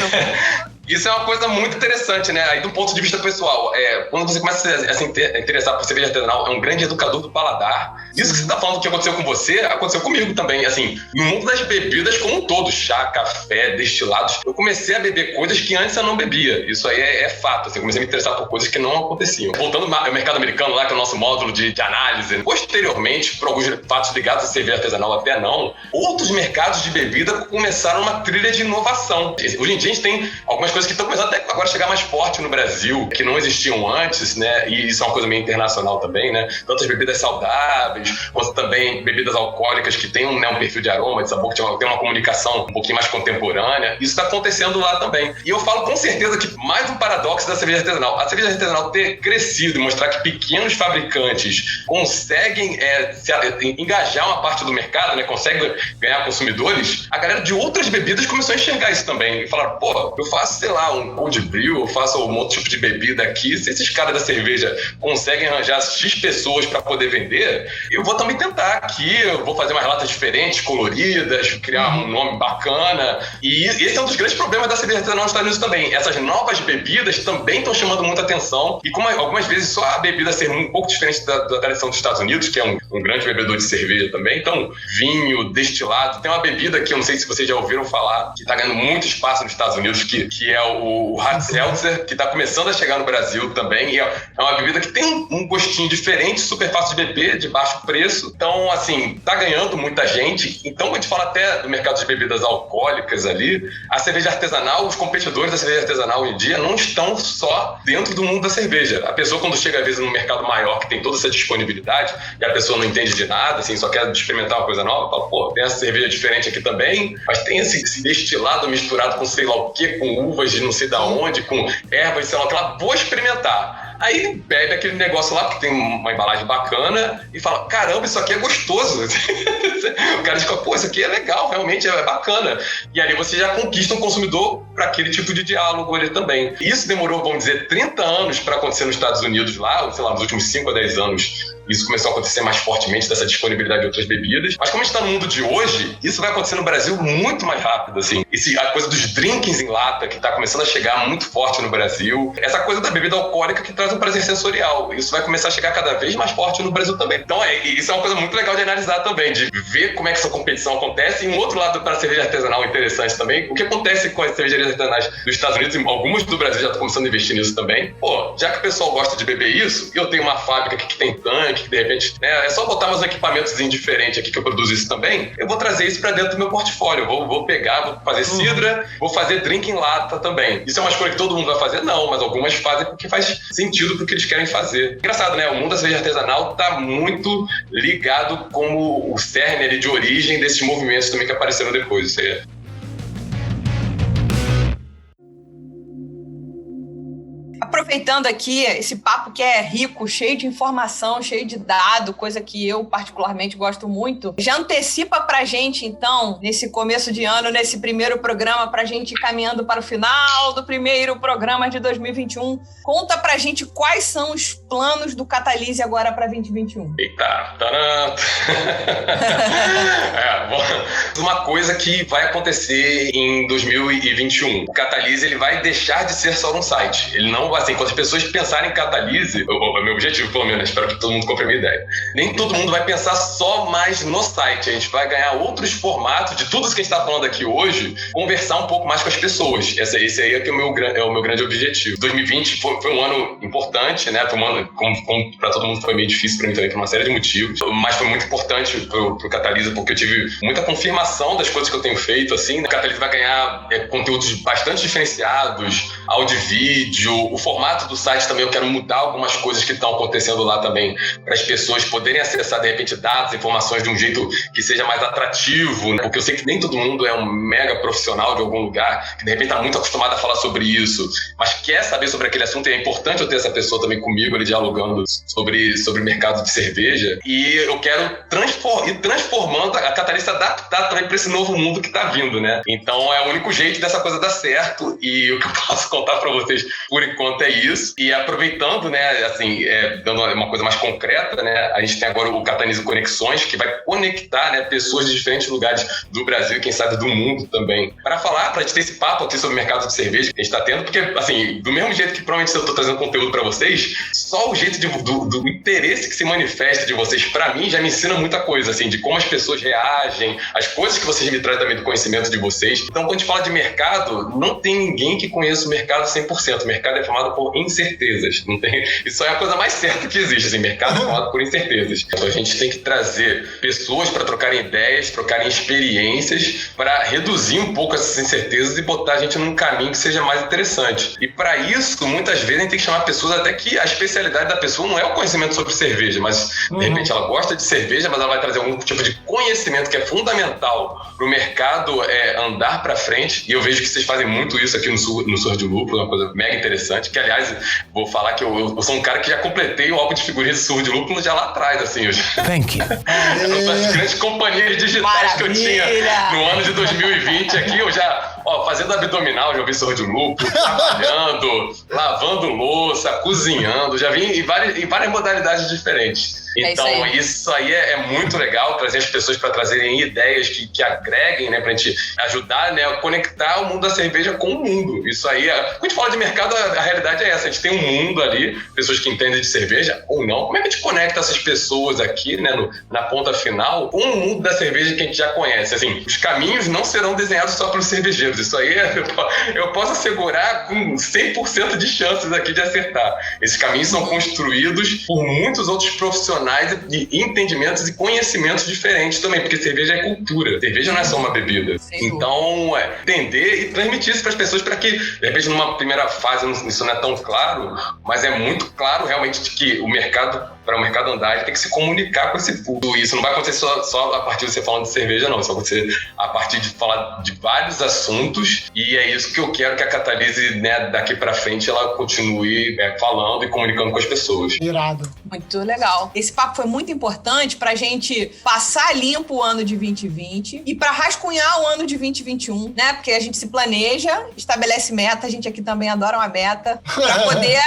Isso é uma coisa muito interessante, né? Aí, do ponto de vista pessoal, quando você começa a se interessar por cerveja artesanal, é um grande educador do paladar. Isso que você tá falando que aconteceu com você, aconteceu comigo também. Assim, no mundo das bebidas como um todo, chá, café, destilados, eu comecei a beber coisas que antes eu não bebia. Isso aí é fato. Assim, eu comecei a me interessar por coisas que não aconteciam. Voltando ao mercado americano, lá que é o nosso módulo de análise, posteriormente, por alguns fatos ligados à cerveja artesanal até não, outros mercados de bebida começaram uma trilha de inovação. Hoje em dia a gente tem algumas coisas que estão começando até agora a chegar mais forte no Brasil, que não existiam antes, né? E isso é uma coisa meio internacional também, né? Tanto as bebidas saudáveis, quanto também bebidas alcoólicas que têm um perfil de aroma, de sabor, que tem uma comunicação um pouquinho mais contemporânea. Isso está acontecendo lá também. E eu falo com certeza que mais um paradoxo da cerveja artesanal. A cerveja artesanal ter crescido e mostrar que pequenos fabricantes conseguem engajar uma parte do mercado, né? Conseguem ganhar consumidores, a galera de outras bebidas começou a enxergar isso também. E falaram, pô, eu faço, sei lá, um cold brew, eu faço um outro tipo de bebida aqui, se esses caras da cerveja conseguem arranjar X pessoas para poder vender, eu vou também tentar aqui, eu vou fazer umas latas diferentes, coloridas, criar um nome bacana. E esse é um dos grandes problemas da cerveja artesanal nos Estados Unidos também. Essas novas bebidas também estão chamando muita atenção, e como algumas vezes só a bebida ser um pouco diferente da tradição dos Estados Unidos, que é um grande bebedor de cerveja também, então vinho, destilado, tem uma bebida que eu não sei se vocês já ouviram falar, que está ganhando muito espaço nos Estados Unidos, que é o Hard Seltzer, que está começando a chegar no Brasil também, e é uma bebida que tem um gostinho diferente, super fácil de beber, de baixo preço. Então, assim, tá ganhando muita gente. Então, a gente fala até do mercado de bebidas alcoólicas ali, a cerveja artesanal, os competidores da cerveja artesanal hoje em dia não estão só dentro do mundo da cerveja. A pessoa, quando chega às vezes num mercado maior, que tem toda essa disponibilidade, e a pessoa não entende de nada, assim, só quer experimentar uma coisa nova, fala, pô, tem essa cerveja diferente aqui também, mas tem esse destilado misturado com sei lá o quê, com uvas de não sei da onde, com ervas, sei lá o que lá, vou experimentar. Aí bebe aquele negócio lá, porque tem uma embalagem bacana, e fala, caramba, isso aqui é gostoso. O cara diz, pô, isso aqui é legal, realmente é bacana. E ali você já conquista um consumidor para aquele tipo de diálogo ali também. E isso demorou, vamos dizer, 30 anos para acontecer nos Estados Unidos lá, sei lá, nos últimos 5 a 10 anos. Isso começou a acontecer mais fortemente, dessa disponibilidade de outras bebidas. Mas como a gente está no mundo de hoje, isso vai acontecer no Brasil muito mais rápido, assim. A coisa dos drinkings em lata, que está começando a chegar muito forte no Brasil. Essa coisa da bebida alcoólica que traz um prazer sensorial. Isso vai começar a chegar cada vez mais forte no Brasil também. Então, isso é uma coisa muito legal de analisar também, de ver como é que essa competição acontece. E um outro lado para a cerveja artesanal interessante também, o que acontece com as cervejarias artesanais dos Estados Unidos, e algumas do Brasil já estão começando a investir nisso também. Pô, já que o pessoal gosta de beber isso, eu tenho uma fábrica aqui que tem tanque, que de repente, né, é só botar meus equipamentos diferentes aqui que eu produzo isso também, eu vou trazer isso para dentro do meu portfólio. Vou pegar, vou fazer cidra, vou fazer drink em lata também. Isso é uma escolha que todo mundo vai fazer? Não, mas algumas fazem porque faz sentido pro que eles querem fazer. Engraçado, né? O mundo da cerveja artesanal tá muito ligado como o cerne ali de origem desses movimentos também que apareceram depois. Isso aí. Aproveitando aqui esse papo que é rico, cheio de informação, cheio de dado, coisa que eu particularmente gosto muito, já antecipa pra gente, então, nesse começo de ano, nesse primeiro programa, pra gente ir caminhando para o final do primeiro programa de 2021. Conta pra gente quais são os planos do Catalyse agora pra 2021. Eita, tadã! Uma coisa que vai acontecer em 2021. O Catalyse, ele vai deixar de ser só um site. Ele não vai, assim, quando as pessoas pensarem em Catalyse, o meu objetivo, pelo menos, espero que todo mundo compre a minha ideia, nem todo mundo vai pensar só mais no site. A gente vai ganhar outros formatos de tudo isso que a gente está falando aqui hoje, conversar um pouco mais com as pessoas. Esse aí é, que é o meu grande objetivo. 2020 foi um ano importante, né? Foi um ano, como para todo mundo foi meio difícil para mim também, por uma série de motivos, mas foi muito importante pro Catalyse, porque eu tive muita confirmação das coisas que eu tenho feito, assim. O Catalyse vai ganhar conteúdos bastante diferenciados, áudio e vídeo, o formato formato do site também, eu quero mudar algumas coisas que estão acontecendo lá também, para as pessoas poderem acessar, de repente, dados, informações de um jeito que seja mais atrativo, né? Porque eu sei que nem todo mundo é um mega profissional de algum lugar, que de repente está muito acostumado a falar sobre isso, mas quer saber sobre aquele assunto, e é importante eu ter essa pessoa também comigo, ali dialogando sobre o mercado de cerveja, e eu quero ir transformando, a Catalyst adaptar também para esse novo mundo que está vindo, né? Então é o único jeito dessa coisa dar certo, e o que eu posso contar para vocês por enquanto é isso. E aproveitando, né, assim, dando uma coisa mais concreta, né, a gente tem agora o Catanizo Conexões, que vai conectar, né, pessoas de diferentes lugares do Brasil e quem sabe do mundo também, para falar, para a gente ter esse papo aqui sobre o mercado de cerveja que a gente está tendo, porque, assim, do mesmo jeito que provavelmente eu estou trazendo conteúdo para vocês, só o jeito do interesse que se manifesta de vocês, para mim, já me ensina muita coisa, assim, de como as pessoas reagem, as coisas que vocês me trazem também do conhecimento de vocês. Então, quando a gente fala de mercado, não tem ninguém que conheça o mercado 100%. O mercado é formado por incertezas. Não tem... Isso é a coisa mais certa que existe, assim, mercado é formado por incertezas. Então, a gente tem que trazer pessoas para trocarem ideias, trocarem experiências, para reduzir um pouco essas incertezas e botar a gente num caminho que seja mais interessante. E para isso, muitas vezes, a gente tem que chamar pessoas até que a especialidade da pessoa não é o conhecimento sobre cerveja, mas, de repente, ela gosta de cerveja, mas ela vai trazer algum tipo de conhecimento que é fundamental para o mercado andar para frente. E eu vejo que vocês fazem muito isso aqui no Surra de Lúpulo, uma coisa mega interessante, que, aliás, vou falar que eu sou um cara que já completei o álbum de figurinhas de Surra de Lúpulo já lá atrás, assim. Thank you. As grandes companhias digitais que eu tinha no ano de 2020 aqui, eu já... fazendo abdominal, já vi Surra de Lúpulo, trabalhando, lavando louça, cozinhando, já vi em várias modalidades diferentes. Então, isso aí é muito legal, trazer as pessoas para trazerem ideias que agreguem, né, pra gente ajudar, né, a conectar o mundo da cerveja com o mundo. Isso aí, quando a gente fala de mercado, a realidade é essa, a gente tem um mundo ali, pessoas que entendem de cerveja ou não. Como é que a gente conecta essas pessoas aqui, né, na ponta final, com o mundo da cerveja que a gente já conhece? Assim, os caminhos não serão desenhados só pelos cervejeiros, isso aí eu posso assegurar com 100% de chances aqui de acertar. Esses caminhos são construídos por muitos outros profissionais de entendimentos e conhecimentos diferentes também, porque cerveja é cultura, cerveja não é só uma bebida. Então, entender e transmitir isso para as pessoas, para que, de repente, numa primeira fase isso não é tão claro, mas é muito claro realmente de que o mercado, para o mercado andar, ele tem que se comunicar com esse público. Isso não vai acontecer só a partir de você falando de cerveja, não. Isso vai acontecer a partir de falar de vários assuntos, e é isso que eu quero que a Catalyst, né, daqui para frente, ela continue falando e comunicando com as pessoas. Irado. Muito legal. Esse papo foi muito importante pra gente passar limpo o ano de 2020 e pra rascunhar o ano de 2021, né? Porque a gente se planeja, estabelece meta, a gente aqui também adora uma meta, pra poder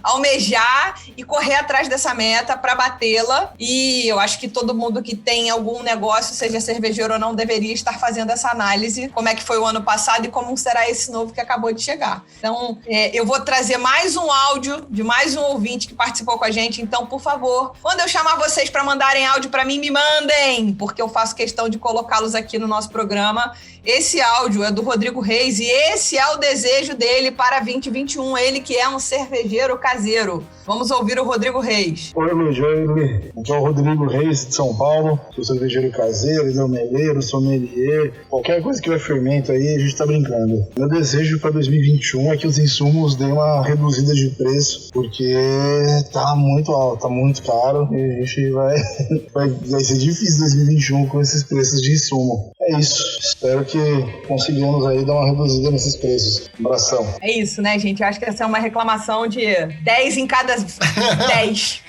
almejar e correr atrás dessa meta pra batê-la. E eu acho que todo mundo que tem algum negócio, seja cervejeiro ou não, deveria estar fazendo essa análise, como é que foi o ano passado e como será esse novo que acabou de chegar. Então, eu vou trazer mais um áudio de mais um ouvinte que participou com a gente. Então, por favor, quando eu chamar vocês para mandarem áudio para mim, me mandem, porque eu faço questão de colocá-los aqui no nosso programa. Esse áudio é do Rodrigo Reis e esse é o desejo dele para 2021, ele que é um cervejeiro caseiro. Vamos ouvir o Rodrigo Reis. Oi, Luiz. Aqui é o Rodrigo Reis, de São Paulo. Sou cervejeiro caseiro, delmeleiro, sommelier. Qualquer coisa que tiver fermento aí, a gente tá brincando. Meu desejo para 2021 é que os insumos deem uma reduzida de preço, porque tá muito alto, tá muito caro e a gente vai ser difícil 2021 com esses preços de insumo. É isso. Espero que consigamos aí dar uma reduzida nesses preços. Abração. É isso, né, gente? Eu acho que essa é uma reclamação de 10 em cada 10.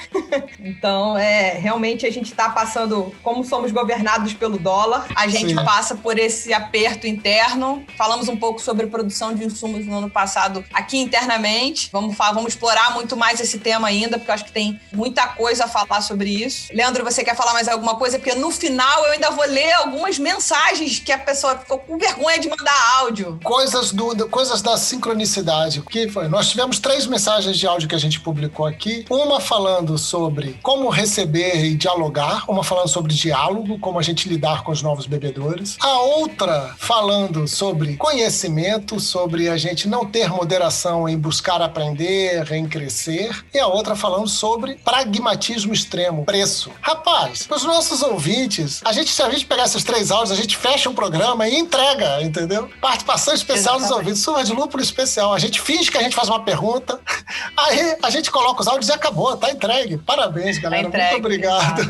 Então, realmente a gente tá passando, como somos governados pelo dólar, a gente passa por esse aperto interno. Falamos um pouco sobre produção de insumos no ano passado aqui internamente. Vamos explorar muito mais esse tema ainda, porque eu acho que tem muita coisa a falar sobre isso. Leandro, você quer falar mais alguma coisa? Porque no final eu ainda vou ler algumas mensagens que a pessoa ficou com vergonha de mandar áudio. Coisas da sincronicidade. O que foi? Nós tivemos 3 mensagens de áudio que a gente publicou aqui. Uma falando sobre como receber e dialogar. Uma falando sobre diálogo, como a gente lidar com os novos bebedores. A outra falando sobre conhecimento, sobre a gente não ter moderação em buscar aprender, em crescer. E a outra falando sobre pragmatismo extremo, preço. Rapaz, para os nossos ouvintes, se a gente pegar esses 3 áudios, a gente gente fecha um programa e entrega, entendeu? Participação especial dos ouvintes, surra de lúpulo especial. A gente finge que a gente faz uma pergunta, aí a gente coloca os áudios e acabou, tá entregue. Parabéns, galera. Muito obrigado.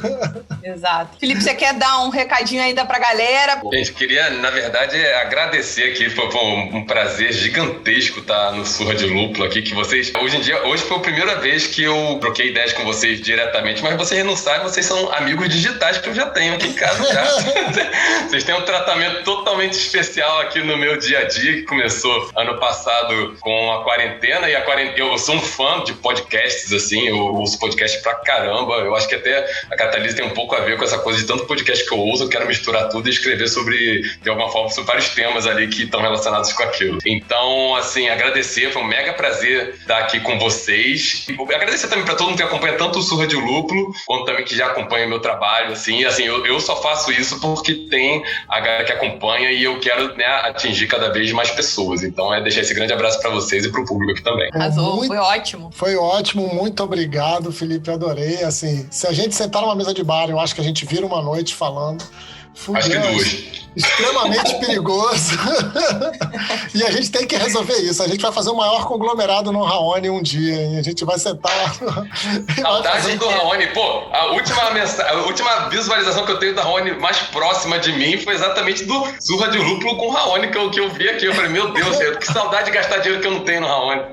Exato. Felipe, você quer dar um recadinho ainda pra galera? Gente, queria, na verdade, agradecer aqui. Foi um prazer gigantesco estar no Surra de Lúpulo aqui, que vocês... Hoje foi a primeira vez que eu troquei ideias com vocês diretamente, mas vocês não sabem, vocês são amigos digitais que eu já tenho aqui em casa já. Vocês têm um tratamento totalmente especial aqui no meu dia a dia, que começou ano passado com a quarentena, e eu sou um fã de podcasts, assim, eu ouço podcast pra caramba. Eu acho que até a Catalise tem um pouco a ver com essa coisa de tanto podcast que eu ouço, eu quero misturar tudo e escrever de alguma forma, sobre vários temas ali que estão relacionados com aquilo. Então, assim, agradecer, foi um mega prazer estar aqui com vocês. E agradecer também pra todo mundo que acompanha tanto o Surra de Lúpulo, quanto também que já acompanha o meu trabalho, assim. E, assim, eu só faço isso porque tem a galera que acompanha e eu quero, né, atingir cada vez mais pessoas. Então, deixar esse grande abraço pra vocês e pro público aqui também. Arrasou, foi ótimo. Foi ótimo, muito obrigado, Felipe, adorei. Assim, se a gente sentar numa mesa de bar, eu acho que a gente vira uma noite falando. Acho que duas. Extremamente perigoso. E a gente tem que resolver isso. A gente vai fazer o maior conglomerado no Raoni um dia, hein? A gente vai sentar lá. Saudade do Raoni. Pô, a última visualização que eu tenho da Raoni mais próxima de mim foi exatamente do Surra de Lúpulo com o Raoni que eu vi aqui. Eu falei, meu Deus, que saudade de gastar dinheiro que eu não tenho no Raoni.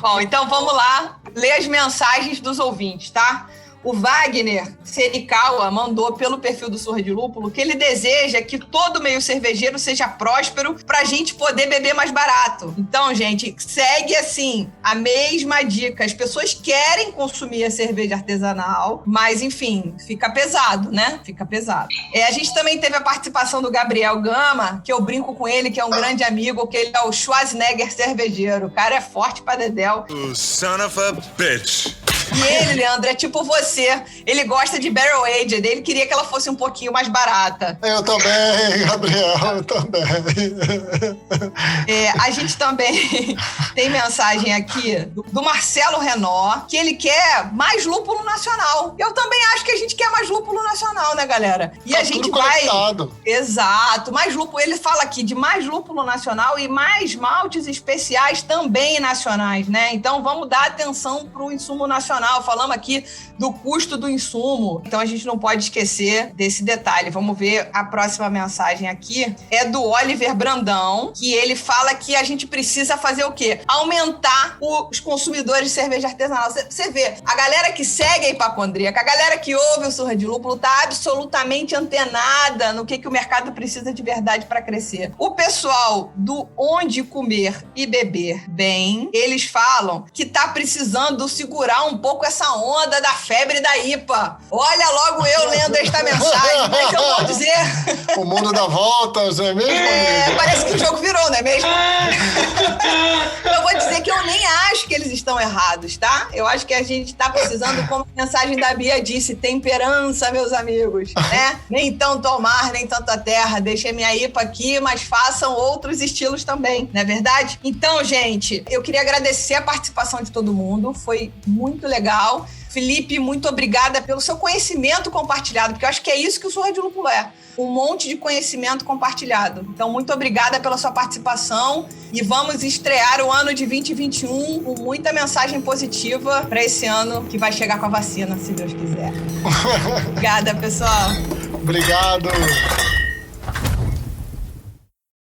Bom, então vamos lá ler as mensagens dos ouvintes, tá? O Wagner Serikawa mandou pelo perfil do Surra de Lúpulo que ele deseja que todo meio cervejeiro seja próspero pra gente poder beber mais barato. Então, gente, segue assim a mesma dica. As pessoas querem consumir a cerveja artesanal, mas, enfim, fica pesado, né? Fica pesado. A gente também teve a participação do Gabriel Gama, que eu brinco com ele, que é um grande amigo, que ele é o Schwarzenegger cervejeiro. O cara é forte pra dedéu. Son of a bitch. E ele, Leandro, é tipo você. Ele gosta de Barrel Aged. Ele queria que ela fosse um pouquinho mais barata. Eu também, Gabriel, eu também. A gente também tem mensagem aqui do Marcelo Renault, que ele quer mais lúpulo nacional. Eu também acho que a gente quer mais lúpulo nacional, né, galera? E tá a gente tudo vai... conectado. Exato. Mais lúpulo. Ele fala aqui de mais lúpulo nacional e mais maltes especiais também nacionais, né? Então vamos dar atenção pro insumo nacional. Falamos aqui do custo do insumo. Então a gente não pode esquecer desse detalhe. Vamos ver a próxima mensagem aqui. É do Oliver Brandão, que ele fala que a gente precisa fazer o quê? Aumentar os consumidores de cerveja artesanal. Você vê, a galera que segue a Hipacondríaca, a galera que ouve o Surra de Lúpulo tá absolutamente antenada no que o mercado precisa de verdade para crescer. O pessoal do Onde Comer e Beber Bem, eles falam que tá precisando segurar um pouco essa onda da febre da IPA. Olha logo eu lendo esta mensagem, mas eu vou dizer... O mundo dá voltas, não é mesmo? Parece que o jogo virou, não é mesmo? Eu vou dizer que eu nem acho que eles estão errados, tá? Eu acho que a gente tá precisando, como a mensagem da Bia disse, temperança, meus amigos, né? Nem tanto ao mar, nem tanto à terra. Deixei minha IPA aqui, mas façam outros estilos também, não é verdade? Então, gente, eu queria agradecer a participação de todo mundo. Foi muito legal. Felipe, muito obrigada pelo seu conhecimento compartilhado, porque eu acho que é isso que o Surra de Lúpulo é. Um monte de conhecimento compartilhado. Então, muito obrigada pela sua participação e vamos estrear o ano de 2021 com muita mensagem positiva para esse ano que vai chegar com a vacina, se Deus quiser. Obrigada, pessoal. Obrigado.